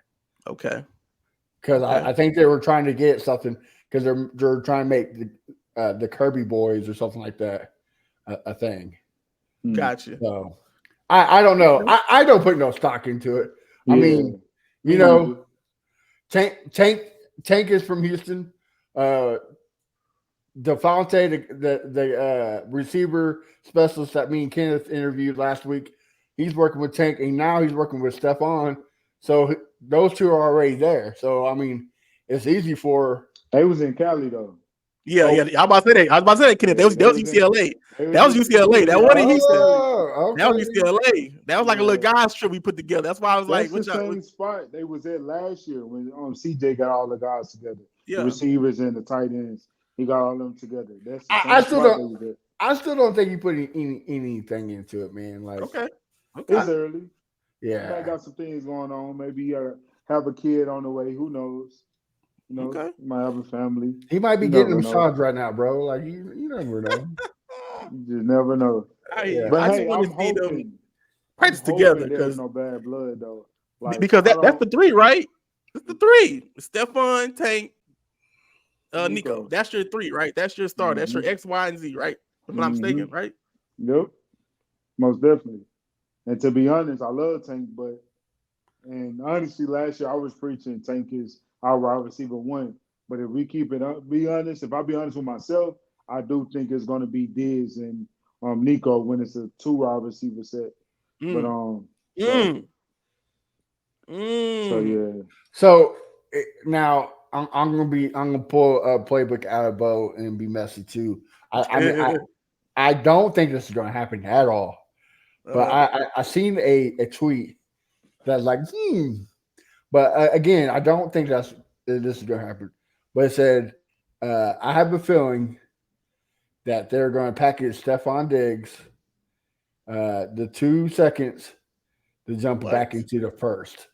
Okay. Because I think they were trying to get something because they're trying to make the Kirby boys or something like that a thing. Gotcha. So I don't know. I don't put no stock into it. I mean, you know, Tank is from Houston. Devontae, the receiver specialist that me and Kenneth interviewed last week, he's working with Tank, and now he's working with Stephon. So those two are already there. So I mean, it's easy for. They was in Cali though. Yeah. I was about to say that, Kenneth. That was UCLA. That was UCLA. That wasn't Houston. Okay. That was UCLA. That was like a little guys trip we put together. That's why I was like, the same spot they was at last year when CJ got all the guys together. Yeah. The receivers and the tight ends. He got all of them together. That's the same I still don't think you put anything into it, man. Like it's early. Yeah. I got some things going on. Maybe have a kid on the way. Who knows? You know, he might have a family. He might be getting them shots right now, bro. Like you never know. You just never know. But I hey, just want I'm to see hoping them practice together there's no bad blood though. Like, because that's the three, right? It's the three. Stephon, Tank, Nico. That's your three, right? That's your star. That's your X, Y, and Z, right? If I'm not mistaken, right? Yep. Most definitely. And to be honest, I love Tank, and honestly, last year I was preaching Tank is our wide receiver one. But if we keep it up, if I be honest with myself, I do think it's going to be Diz and Nico when it's a 2 wide receiver set. But so yeah. So now I'm gonna pull a playbook out of Bo and be messy too. I don't think this is gonna happen at all. But I seen a tweet that's like, But again, I don't think this is gonna happen. But it said, I have a feeling that they're going to package Stephon Diggs the 2 seconds to jump back into the first.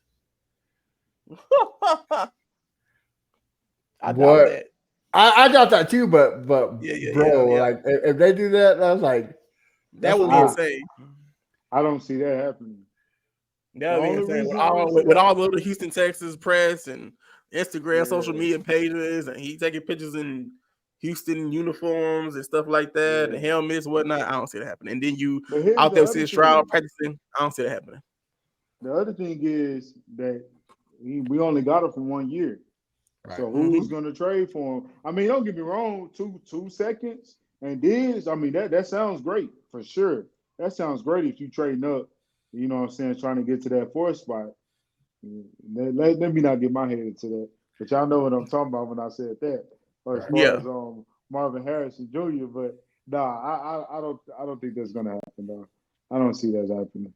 I doubt that. I doubt that too, but bro, yeah. like if they do that, I was like, that would be insane. I don't see that happening. That would be insane. With all the little Houston, Texas press and Instagram, social media pages, and he taking pictures in Houston uniforms and stuff like that, and helmets, whatnot. I don't see that happening. And then you out there seeing Stroud practicing. I don't see that happening. The other thing is that we only got him for 1 year. Right. So who's going to trade for him? I mean, don't get me wrong, two seconds and Diggs. I mean, that sounds great for sure. That sounds great if you trading up, you know what I'm saying, trying to get to that 4th spot. Let me not get my head into that. But y'all know what I'm talking about when I said that. As far as Marvin Harrison Jr., but I don't think that's gonna happen though. I don't see that happening.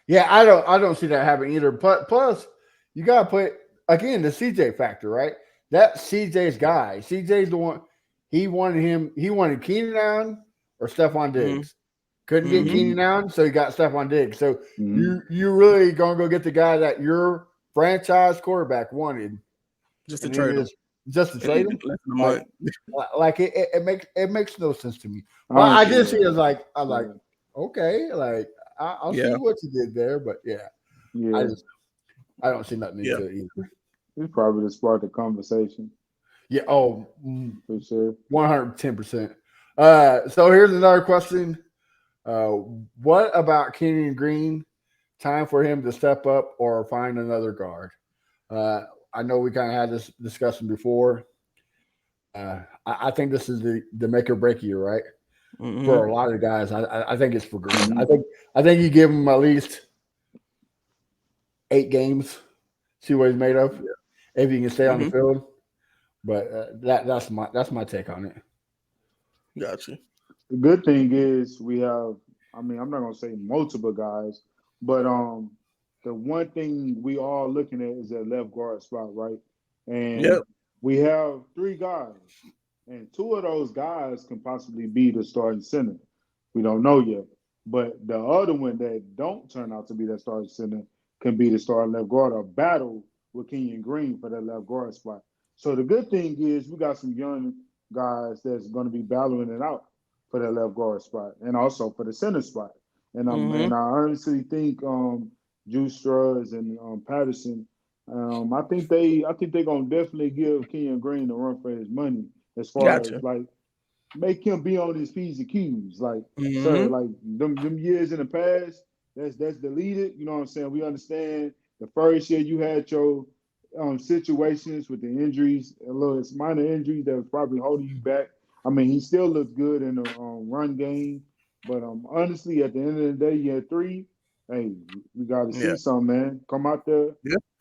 Yeah, I don't see that happening either. But plus, you gotta put again the CJ factor, right? That's CJ's guy. CJ's the one he wanted Keenan Allen or Stephon Diggs. Couldn't get Keenan Allen, so he got Stephon Diggs. So you really gonna go get the guy that your franchise quarterback wanted. Just to trade him. Just to trade him? Like it makes no sense to me. But I did see it as like I'm like, okay, like I'll see what you did there, but I don't see nothing into it either. It's probably to spark the conversation. Yeah, for sure. 110%. So here's another question. What about Kenyon Green? Time for him to step up or find another guard? I know we kind of had this discussion before. I think this is the make or break year, right? For a lot of guys. I think it's for Green. I think you give him at least 8 games, see what he's made of, if he can stay on the field. But that's my take on it. Gotcha. The good thing is we have, I mean, I'm not gonna say multiple guys, but the one thing we all looking at is that left guard spot, right? And we have 3 guys, and 2 of those guys can possibly be the starting center. We don't know yet, but the other one that don't turn out to be that starting center can be the starting left guard or battle with Kenyon Green for that left guard spot. So the good thing is we got some young guys that's going to be battling it out for that left guard spot and also for the center spot. And and I honestly think Juice Struz and Patterson, I think they're gonna definitely give Kenyon Green a run for his money as far as like make him be on his P's and Q's. Like sir, like them years in the past, that's deleted. You know what I'm saying? We understand the first year you had your situations with the injuries, a little minor injuries that was probably holding you back. I mean, he still looks good in the run game, but honestly, at the end of the day, you had 3. Hey, we got to see something, man. Come out there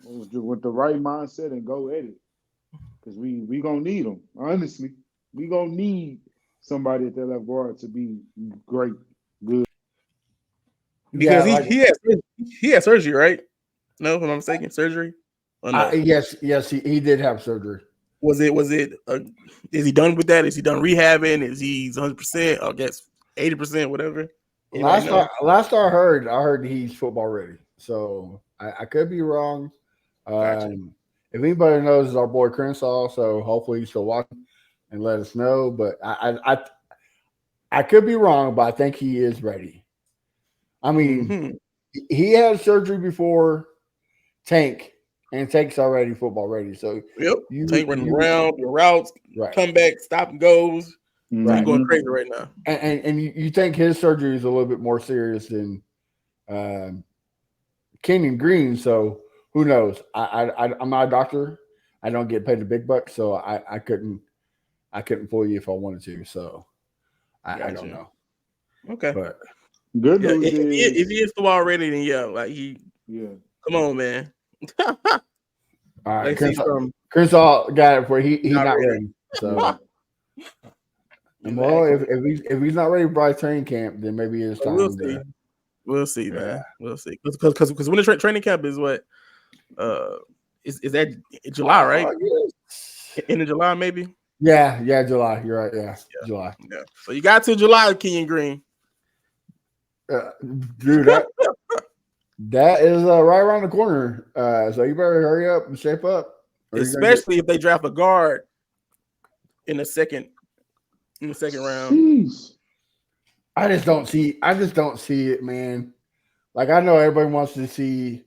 with the right mindset and go at it, because we gonna need them. Honestly, we gonna need somebody at that left guard to be great, good. Because he had surgery, right? No, if I'm mistaken, surgery. No? Yes, he did have surgery. Was it? Is he done with that? Is he done rehabbing? Is he 100%? I guess 80%, whatever. Last I heard he's football ready. So I could be wrong. If anybody knows, is our boy Crenshaw. So hopefully he's still watching and let us know. But I could be wrong, but I think he is ready. I mean, he had surgery before Tank. And Tank's already football ready. So Tank running around, your routes, come back, stop and goes. He's going crazy right now. And you think his surgery is a little bit more serious than Kenyon Green. So who knows? I'm not a doctor. I don't get paid the big bucks, so I couldn't fool you if I wanted to. So I don't know. Okay. But good news is if he is football ready, then come on, man. All right, Crenshaw got it where he's not ready. So, well, if he's not ready for training camp, then maybe it's time. We'll see, man. We'll see. Because when the training camp is what? Is that July, right? End of July, maybe. Yeah, July. You're right. Yeah, July. Yeah. So you got to July, Kenyon Green. Dude, that is right around the corner. So you better hurry up and shape up. Especially if they draft a guard in the second round. Jeez. I just don't see it, man. Like I know everybody wants to see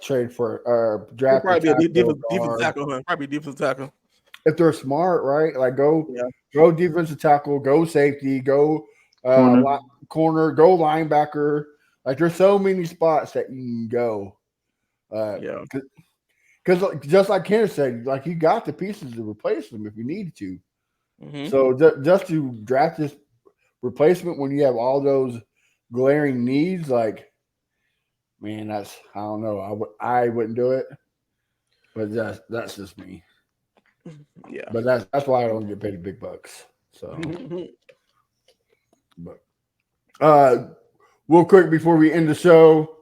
trade for draft Probably a be a tackle, defensive guard. tackle, huh? Probably defensive tackle. If they're smart, right? Like go defensive tackle, go safety, go corner, go linebacker. Like there's so many spots that you can go. Because just like Kenneth said, like you got the pieces to replace them if you need to. Mm-hmm. So just to draft this replacement when you have all those glaring needs, like, man, I don't know. I wouldn't do it, but that's just me. Yeah, but that's why I don't get paid big bucks. So, but real quick before we end the show,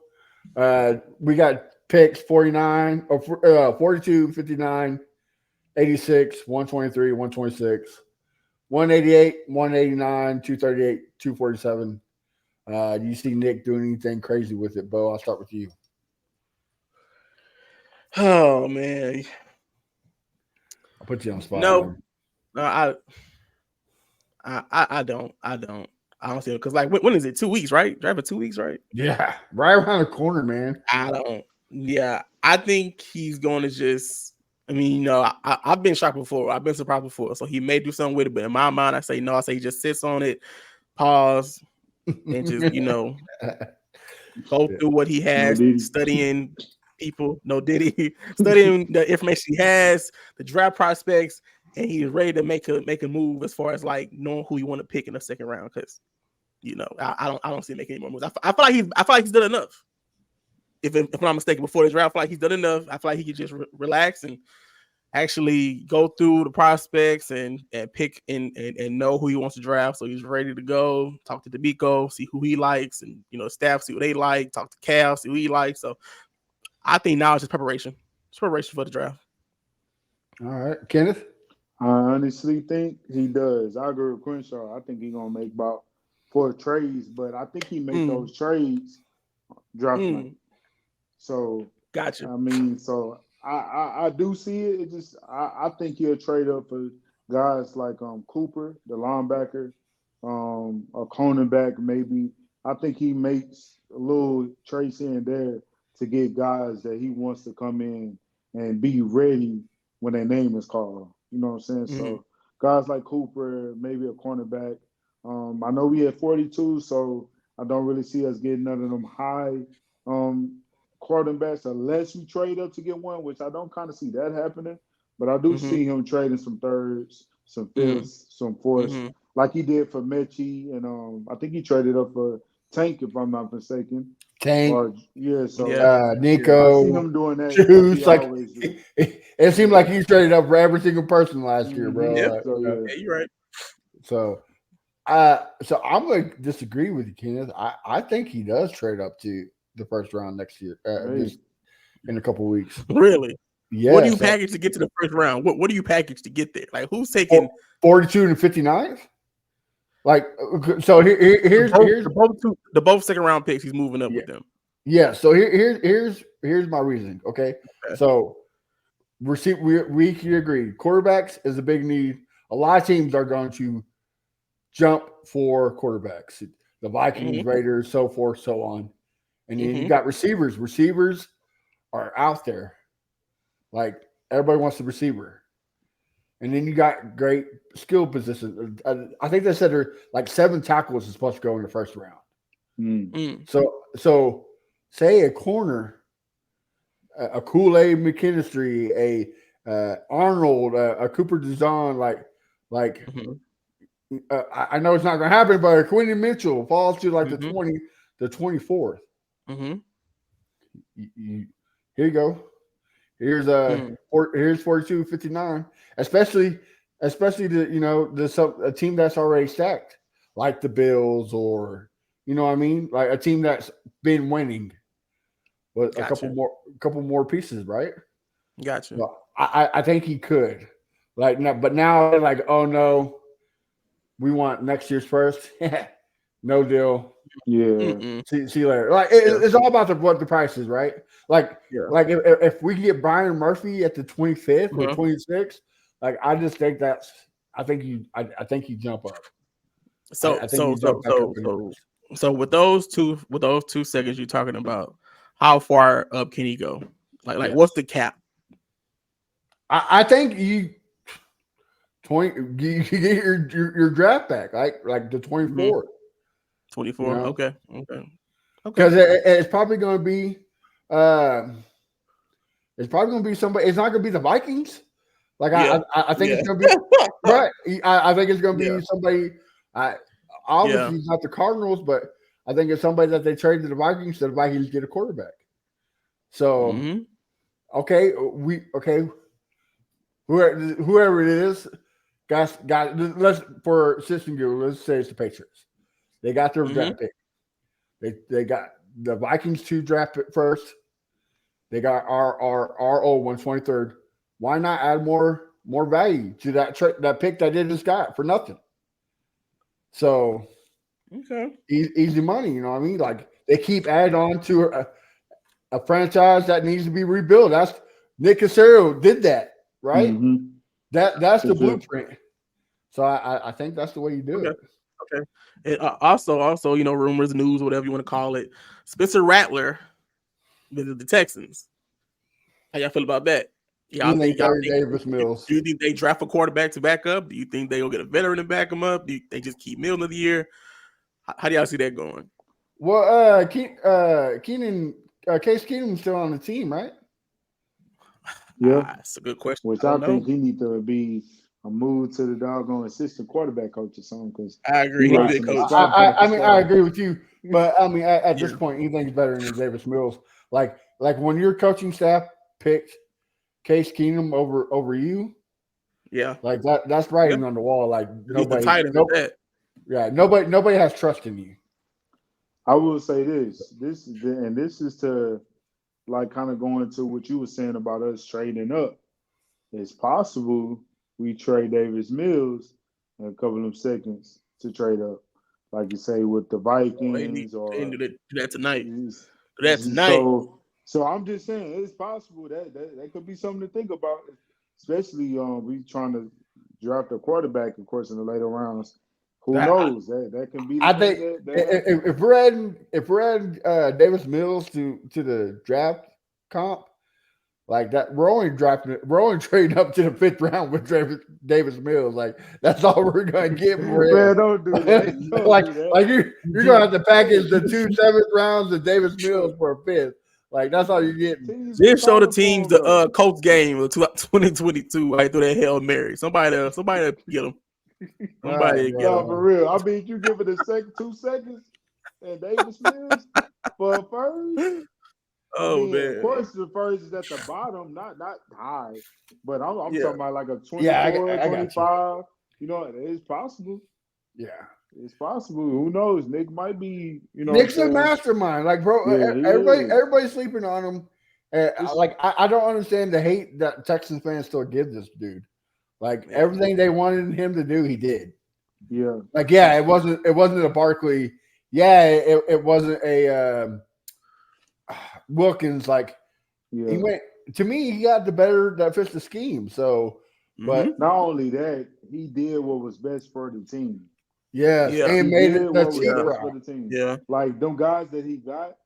we got picks 49 or 42, 59, 86, 123, 126, 188, 189, 238, 247. Do you see Nick doing anything crazy with it, Bo? I'll start with you. Oh man, I'll put you on the spot. No, I don't see it because like when is it? 2 weeks, right? Drive for 2 weeks, right? Yeah, right around the corner, man. I don't. Yeah, I think he's going to just. I mean, I've been shocked before. I've been surprised before. So he may do something with it, but in my mind, I say no. I say he just sits on it, pause, and just go through what he has, studying people. No Diddy, studying the information he has, the draft prospects, and he's ready to make a move as far as like knowing who you want to pick in the second round. Because I don't see him making any more moves. I feel like he's done enough. If I'm not mistaken, before the draft, I feel like he's done enough. I feel like he could just relax and actually go through the prospects and pick and know who he wants to draft. So he's ready to go. Talk to DeBico, see who he likes, and staff see what they like. Talk to Cal, see who he likes. So I think now it's just preparation. It's preparation for the draft. All right, Kenneth. I honestly think he does. I agree with Crenshaw. I think he's gonna make about 4 trades, but I think he make those trades draft night. So gotcha. I mean, so I do see it. It just I think he'll trade up for guys like Cooper, the linebacker, a cornerback maybe. I think he makes a little trades here and there to get guys that he wants to come in and be ready when their name is called. You know what I'm saying? So guys like Cooper, maybe a cornerback. I know we had 42, so I don't really see us getting none of them high quarterbacks unless we trade up to get one, which I don't kind of see that happening. But I do see him trading some thirds, some fifths, some fourths, like he did for Mechie, and I think he traded up for Tank, if I'm not mistaken. Tank, I Nico. see him doing that. Juice, it seemed like he traded up for every single person last year, bro. Yep. Yeah, you're right. So I'm going to disagree with you, Kenneth. I think he does trade up to the first round next year, in a couple of weeks. Really? Yeah. What do you package to get to the first round? What do you package to get there? Like who's taking 42 and 59? Like, so here's the both second round picks. He's moving up with them. Yeah. So here's my reasoning. Okay. So we can agree. Quarterbacks is a big need. A lot of teams are going to jump for quarterbacks. The Vikings, Raiders, so forth, so on. And then you got receivers. Receivers are out there. Like everybody wants the receiver. And then you got great skill positions. I think they said there like 7 tackles is supposed to go in the first round. So say a corner, a Kool-Aid McKinstry, a Arnold, a Cooper DeJean, I know it's not going to happen, but a Quentin Mitchell falls to like the 24th. Here you go. Here's here's 42-59. Especially a team that's already stacked, like the Bills, or you know what I mean, like a team that's been winning with a couple more pieces, right? Gotcha. So I think he could, Like no, but now they're like, oh no, we want next year's first. No deal. Yeah. Mm-mm. See you later. Like Yeah. it's all about what the price is, right? Like Yeah. if we get Brian Murphy at the 25th or 26th, like I just think I think you jump up. So I think you jump back up. So with those two seconds you're talking about, how far up can he go? Like what's the cap? I think you get your draft back, like the 24. 24. You know? Okay. Because it's probably going to be, somebody. It's not going to be the Vikings. Like I think it's going to be right. I think it's going to be somebody. Obviously it's not the Cardinals, but I think it's somebody that they trade to the Vikings so the Vikings get a quarterback. So whoever it is, guys, let's for system give. Let's say it's the Patriots. They got their draft pick. They got the Vikings 2 draft pick first. They got our old one 23rd. Why not add more value to that pick that they just got for nothing? So easy money, you know what I mean? Like they keep adding on to a franchise that needs to be rebuilt. That's Nick Casario did that, right? Mm-hmm. That's the blueprint. So I think that's the way you do it. Okay. And also, you know, rumors, news, whatever you want to call it. Spencer Rattler visited the Texans. How y'all feel about that? Y'all think Davis Mills? Do you think they draft a quarterback to back up? Do you think they will get a veteran to back them up? Do you think just keep Milne of the year? How do y'all see that going? Well, Case Keenum's still on the team, right? Yeah, that's a good question. Which I think he need to be a move to the doggone assistant quarterback coach or something. Because I agree. I agree with you, but I mean, at this point, anything's better than Davis Mills. Like when your coaching staff picked Case Keenum over you, like that's writing on the wall. Like nobody has trust in you. I will say this is to like kind of going to what you were saying about us trading up. It's possible we trade Davis Mills in a couple of seconds to trade up, like you say with the Vikings or do that tonight. So I'm just saying it's possible that could be something to think about, especially we trying to draft a quarterback, of course, in the later rounds. Who knows? That can be. I think if we're adding Davis Mills to the draft comp like that, we're only trading up to the 5th round with Davis Mills. Like that's all we're gonna get for it. Man, don't do that. Like you're gonna have to package the 2 7th rounds of Davis Mills for a 5th. Like that's all you're getting. Just show the teams the Colts game of 2022 right through that Hail Mary. Somebody get them. Somebody get them. For real. I mean, you give it 2 seconds and Davis Mills for first. Man. Of course, the first is at the bottom, not high, but I'm talking about like a 24, 25. You know, it's possible. Yeah. It's possible. Who knows? Nick might be, Nick's a mastermind. Like, bro, everybody's sleeping on him. I don't understand the hate that Texans fans still give this dude. Like everything they wanted him to do, he did. Yeah. Like, it wasn't a Barkley. Yeah, it wasn't a Wilkins. Like he went to me, he got the better that fits the scheme. So, but not only that, he did what was best for the team. And made it the team. Yeah, like them guys that he got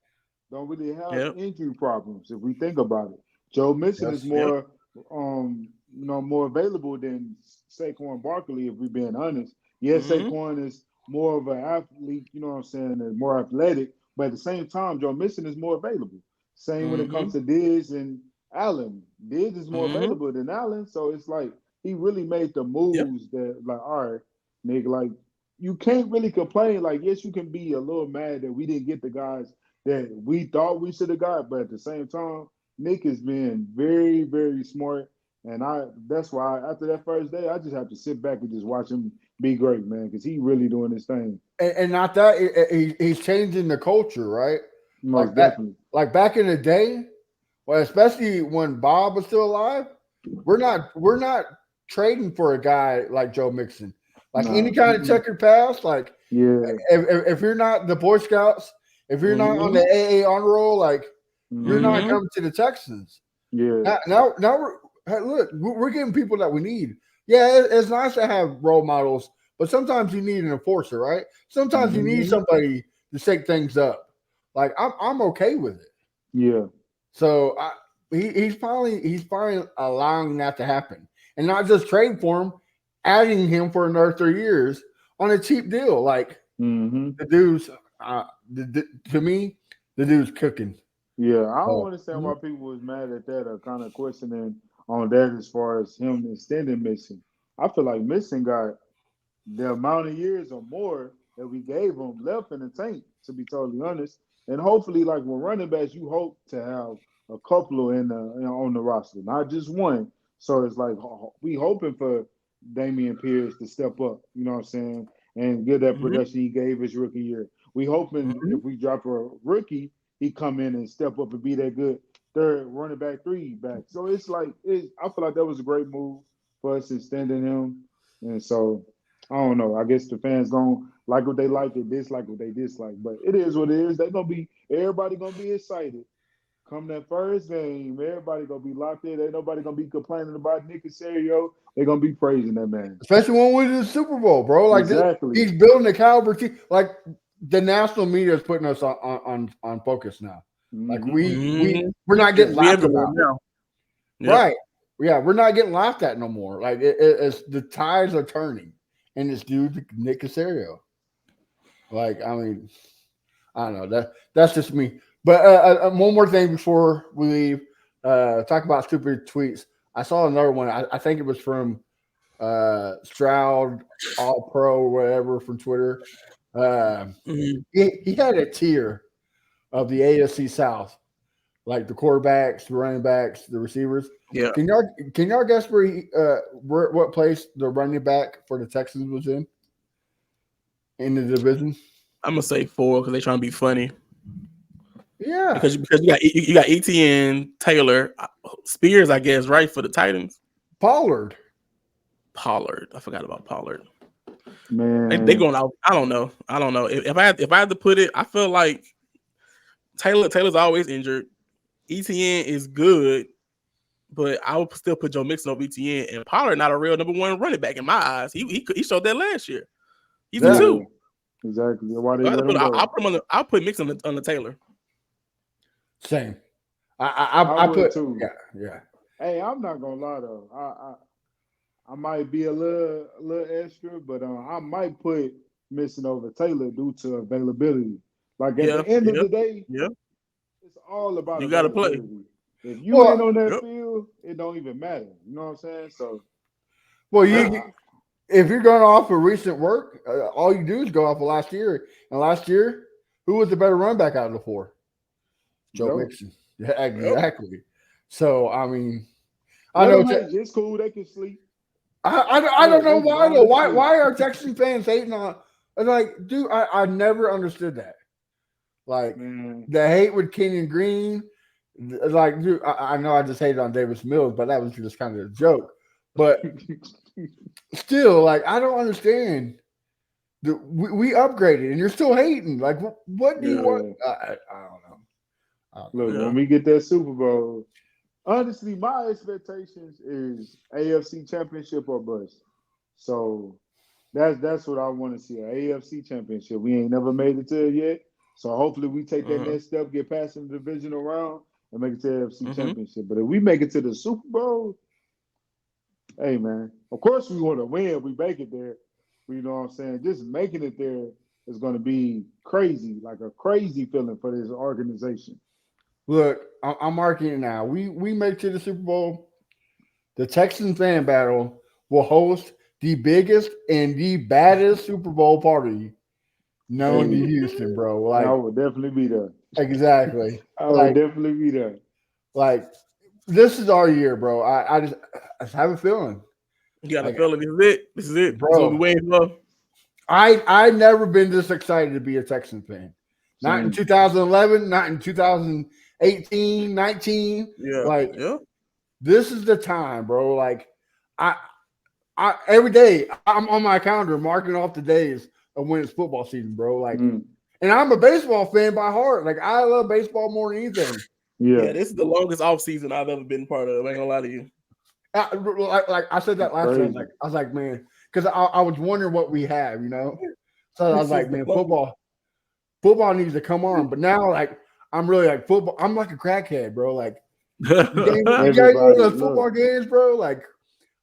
don't really have injury problems. If we think about it, Joe Mixon is more, more available than Saquon Barkley. If we're being honest, Saquon is more of an athlete. You know what I'm saying? And more athletic, but at the same time, Joe Mixon is more available. Same when it comes to Diggs and Allen. Diggs is more available than Allen, so it's like he really made the moves that, like, all right, Nick, like. You can't really complain. Like, yes, you can be a little mad that we didn't get the guys that we thought we should have got, but at the same time, Nick has been very, very smart, and that's why after that first day, I just have to sit back and just watch him be great, man, because he's really doing his thing. And not that he's changing the culture, right? Most definitely. Like back in the day, well, especially when Bob was still alive, we're not trading for a guy like Joe Mixon. Like Nah. any kind of checkered pass, like Yeah. if you're not the Boy Scouts, if you're not on the AA honor roll, like you're not coming to the Texans. Yeah. Now we're getting people that we need. Yeah, it's nice to have role models, but sometimes you need an enforcer, right? Sometimes you need somebody to shake things up. Like I'm okay with it. Yeah. So he's finally allowing that to happen, and not just trade for him, adding him for another 3 years on a cheap deal. Like the dude's to me, the dude's cooking. Yeah, I don't understand why people was mad at that or kind of questioning on that as far as him extending Missing. I feel like Missing got the amount of years or more that we gave him left in the tank, to be totally honest. And hopefully, like with running backs, you hope to have a couple on the roster, not just one. So it's like we hoping for Damian Pierce to step up, you know what I'm saying, and get that production he gave his rookie year. We hoping if we drop a rookie, he come in and step up and be that good third running back, 3 back. So it's like I feel like that was a great move for us extending him. And so I don't know. I guess the fans gonna like what they like and dislike what they dislike. But it is what it is. Everybody gonna be excited. Come that first game, everybody gonna be locked in. Ain't nobody gonna be complaining about Nick Casario. They're gonna be praising that man. Especially when we do the Super Bowl, bro. Like exactly. He's building a caliber team. Like the national media is putting us on focus now. Like we're not getting laughed about now. Yep. Right. Yeah, we're not getting laughed at no more. Like it's the tides are turning, and it's due to Nick Casario. Like, I mean, I don't know. That's just me. But one more thing before we leave. Talk about stupid tweets. I saw another one. I think it was from Stroud All Pro or whatever from Twitter. He had a tier of the AFC South, like the quarterbacks, the running backs, the receivers. Yeah. Can y'all guess what place the running back for the Texans was in the division? I'm gonna say 4 because they're trying to be funny. Yeah, because you got ETN, Taylor, Spears, I guess, right, for the Titans. Pollard. I forgot about Pollard. Man, they going out. I don't know. If I had to put it, I feel like Taylor's always injured. ETN is good, but I would still put Joe Mixon over ETN, and Pollard not a real number 1 running back in my eyes. He showed that last year. He's a 2. Exactly. Why they I'll put Mixon on the Taylor. Same. I put too. Yeah. Hey, I'm not gonna lie though. I might be a little extra, but I might put Missing over Taylor due to availability. Like at the end of the day, it's all about you got to play. If you ain't on that field, it don't even matter. You know what I'm saying? So, if you're going off of recent work, all you do is go off of last year. And last year, who was the better running back out of the 4? Joe Mixon. Yeah, exactly. Yep. So I mean, I know it's cool. They can sleep. I don't know why though. Why are Texan fans hating on? Like, dude, I never understood that. Like the hate with Kenyon Green. Like, dude, I know I just hated on Davis Mills, but that was just kind of a joke. But still, like, I don't understand. We upgraded, and you're still hating. Like, what do you want? I don't know. Look, when we get that Super Bowl, honestly, my expectations is AFC Championship or bust. So that's what I want to see, an AFC Championship. We ain't never made it to it yet. So hopefully we take that next step, get past the divisional round, and make it to AFC Championship. But if we make it to the Super Bowl, hey, man, of course we want to win. We make it there. You know what I'm saying? Just making it there is going to be crazy, like a crazy feeling for this organization. Look, I'm marking it now. We make it to the Super Bowl. The Texans fan battle will host the biggest and the baddest Super Bowl party known to Houston, bro. Like, I would definitely be there. Exactly. I would definitely be there. Like, this is our year, bro. I just have a feeling. You got a feeling this is it, bro. This is what we waiting for. I never been this excited to be a Texans fan. Not in 2011, not in 2018, 19. Yeah. This is the time, bro. Like, every day I'm on my calendar marking off the days of when it's football season, bro. Like, and I'm a baseball fan by heart. Like, I love baseball more than anything. Yeah, this is the longest off season I've ever been part of. I ain't gonna lie to you. Like I said that last year. I was like, man, because I was wondering what we have, you know. So I was like, man, football needs to come on. But now, like, I'm really like football. I'm like a crackhead, bro. Like, you guys go to those football games, bro. Like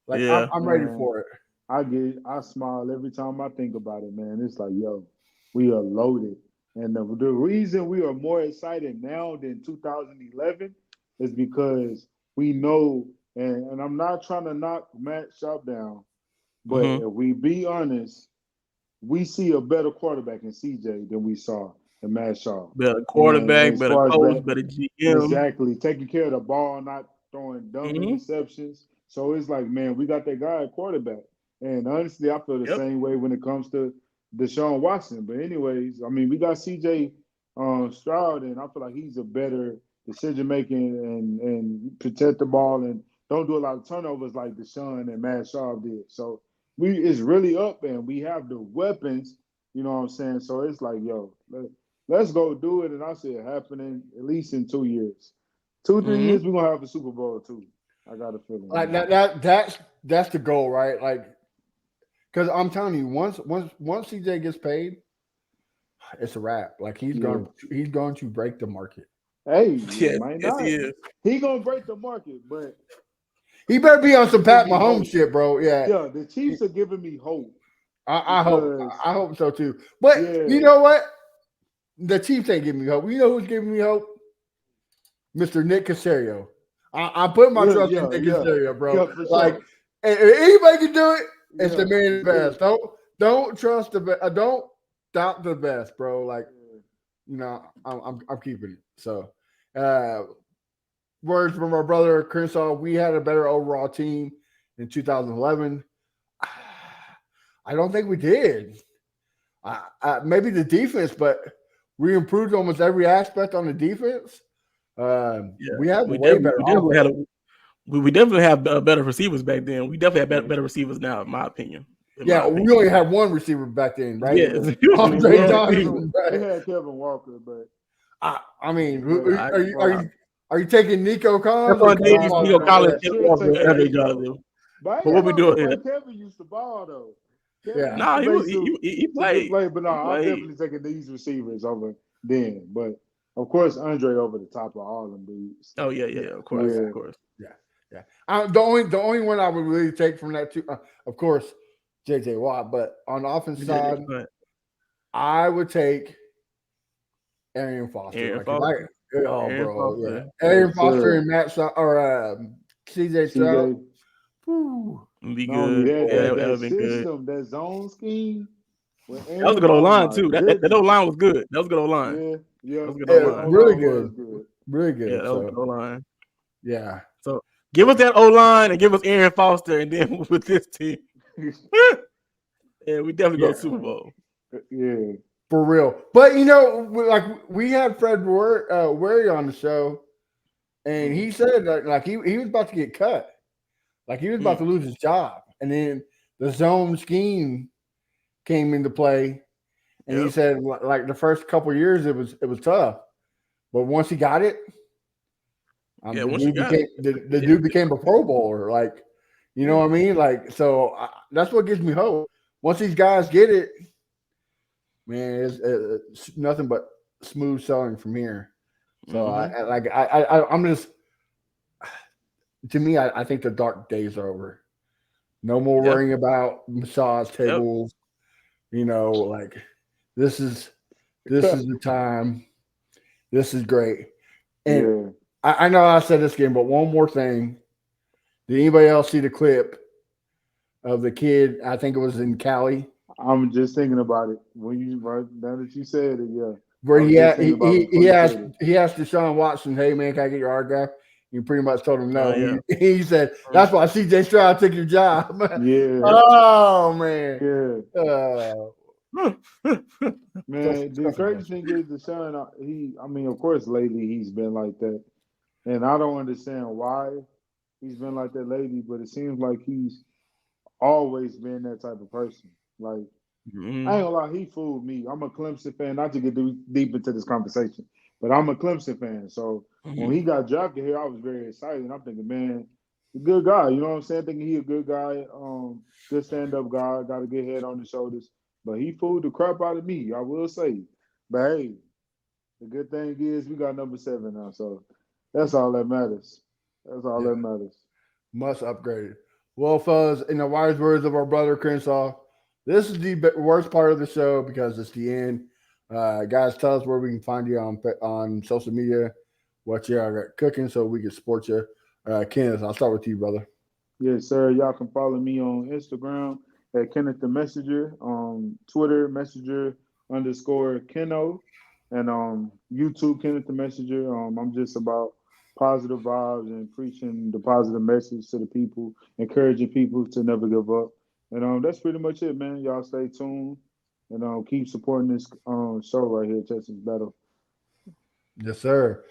yeah, I'm ready for it. I smile every time I think about it, man. It's like, yo, we are loaded. And the reason we are more excited now than 2011 is because we know, and I'm not trying to knock Matt Schaub down, but if we be honest, we see a better quarterback in CJ than we saw in Matt Schaub. Better quarterback, better coach, better GM. Exactly. Taking care of the ball, not throwing dumb interceptions. So it's like, man, we got that guy at quarterback. And honestly, I feel the same way when it comes to Deshaun Watson. But anyways, I mean, we got CJ Stroud, and I feel like he's a better decision making and protect the ball and don't do a lot of turnovers like Deshaun and Matt Schaub did. So it's really up, and we have the weapons. You know what I'm saying? So it's like, yo, let's go do it. And I see it happening at least in 2 years. 2-3 years, we're gonna have a Super Bowl too. I got a feeling. Like that's the goal, right? Like, because I'm telling you, once CJ gets paid, it's a wrap. Like he's going to break the market. Hey, yes, he is. He gonna break the market, but he better be on some Pat Mahomes shit, bro. Yeah, yeah. The Chiefs are giving me hope. I hope so too. But you know what? The Chiefs ain't giving me hope. You know who's giving me hope? Mr. Nick Caserio. I put my trust in Nick Caserio, bro. Yeah, like, if anybody can do it, it's the man best. Don't trust the best. Don't doubt the best, bro. Like, you know, I'm keeping it. So, words from our brother Crenshaw. We had a better overall team in 2011. I don't think we did. Maybe the defense, but we improved almost every aspect on the defense. We have way better. We definitely have better receivers back then. We definitely have better receivers now, in my opinion. We only had one receiver back then, right? Yes. Andre Johnson. Right? We had Kevin Walker, but I mean, are you taking Nico Collins? Nico Collins, Kevin Walker, Andre Johnson. But what we doing here? Kevin used to ball though. Kevin, he played. But no, I'm definitely taking these receivers over then. But of course, Andre over the top of all them dudes. Oh yeah, of course, of course. Yeah. The only one I would really take from that too, of course, JJ Watt. But on the offensive side, I would take Arian Foster. Arian Foster and Matt or CJ Stroud. Be good. That would be good. That zone scheme. That was a good old line too. That old line was good. That was a good old line. Yeah, really good. Really good. Yeah, that was a good old line. Yeah. So give us that O line and give us Arian Foster, and then with this team, we definitely go to Super Bowl. Yeah, for real. But you know, like we had Fred Wary on the show, and he said that like he was about to get cut. Like he was about to lose his job, and then the zone scheme came into play, and he said like the first couple of years it was tough, but once he got it, the dude became a Pro Bowler. Like, you know what I mean? Like, so that's what gives me hope. Once these guys get it, man, it's nothing but smooth sailing from here. So I'm just. To me, I think the dark days are over. No more worrying about massage tables. You know, like this is the time. This is great. And I know I said this again, but one more thing. Did anybody else see the clip of the kid? I think it was in Cali. I'm just thinking about it now that you said it. Yeah, where he asked Deshaun Watson, "Hey man, can I get your autograph?" You pretty much told him no. He said, "That's why CJ Stroud took your job." Yeah. Oh man. Yeah. Man, the crazy thing is Deshaun. I mean, of course, lately he's been like that, and I don't understand why he's been like that lately. But it seems like he's always been that type of person. Like, Mhm. I ain't gonna lie, he fooled me. I'm a Clemson fan, not to get deep into this conversation, but I'm a Clemson fan. So when he got drafted here, I was very excited. And I'm thinking, man, a good guy. You know what I'm saying? Thinking he a good guy, good stand-up guy, got a good head on his shoulders. But he fooled the crap out of me, I will say. But hey, the good thing is we got number 7 now, so that's all that matters. That's all that matters. Must upgrade. Well, fellas, in the wise words of our brother Crenshaw, this is the worst part of the show because it's the end. Guys, tell us where we can find you on social media, what you got cooking, so we can support you. Kenneth, I'll start with you, brother. Yes, sir. Y'all can follow me on Instagram at Kenneth the Messenger, Twitter Messenger _ Keno, and YouTube Kenneth the Messenger. I'm just about positive vibes and preaching the positive message to the people, encouraging people to never give up. And that's pretty much it, man. Y'all stay tuned and keep supporting this show right here, Texas Battle. Yes, sir.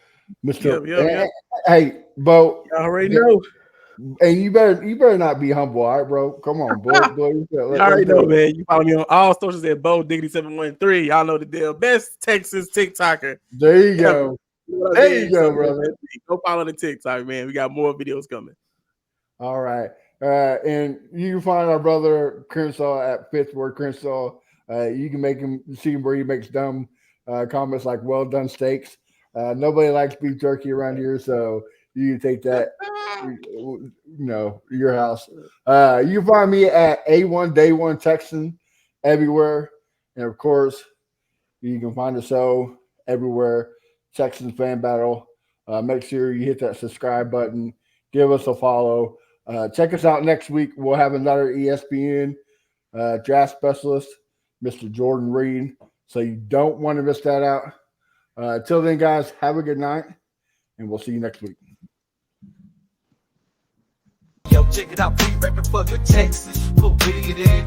Mr. Yep. Hey, Bo. Y'all already know. And you better not be humble, all right, bro. Come on, boy. You already know, man. You follow me on all socials at Bo Diggity 713. Y'all know the deal. Best Texas TikToker. There you go. There you go, brother. Go follow the TikTok, man. We got more videos coming. All right. And you can find our brother Crenshaw at Pittsburgh Crenshaw. You can see him where he makes dumb comments like "well done steaks." Nobody likes beef jerky around here, so you can take that. Your house. You can find me at A1 Day One Texan everywhere, and of course, you can find the show everywhere. Texans Fan Battle. Make sure you hit that subscribe button. Give us a follow. Check us out next week. We'll have another ESPN draft specialist, Mr. Jordan Reed. So you don't want to miss that out. Till then, guys, have a good night, and we'll see you next week. Yo, check it out, we rapping for the Texans. Put it in.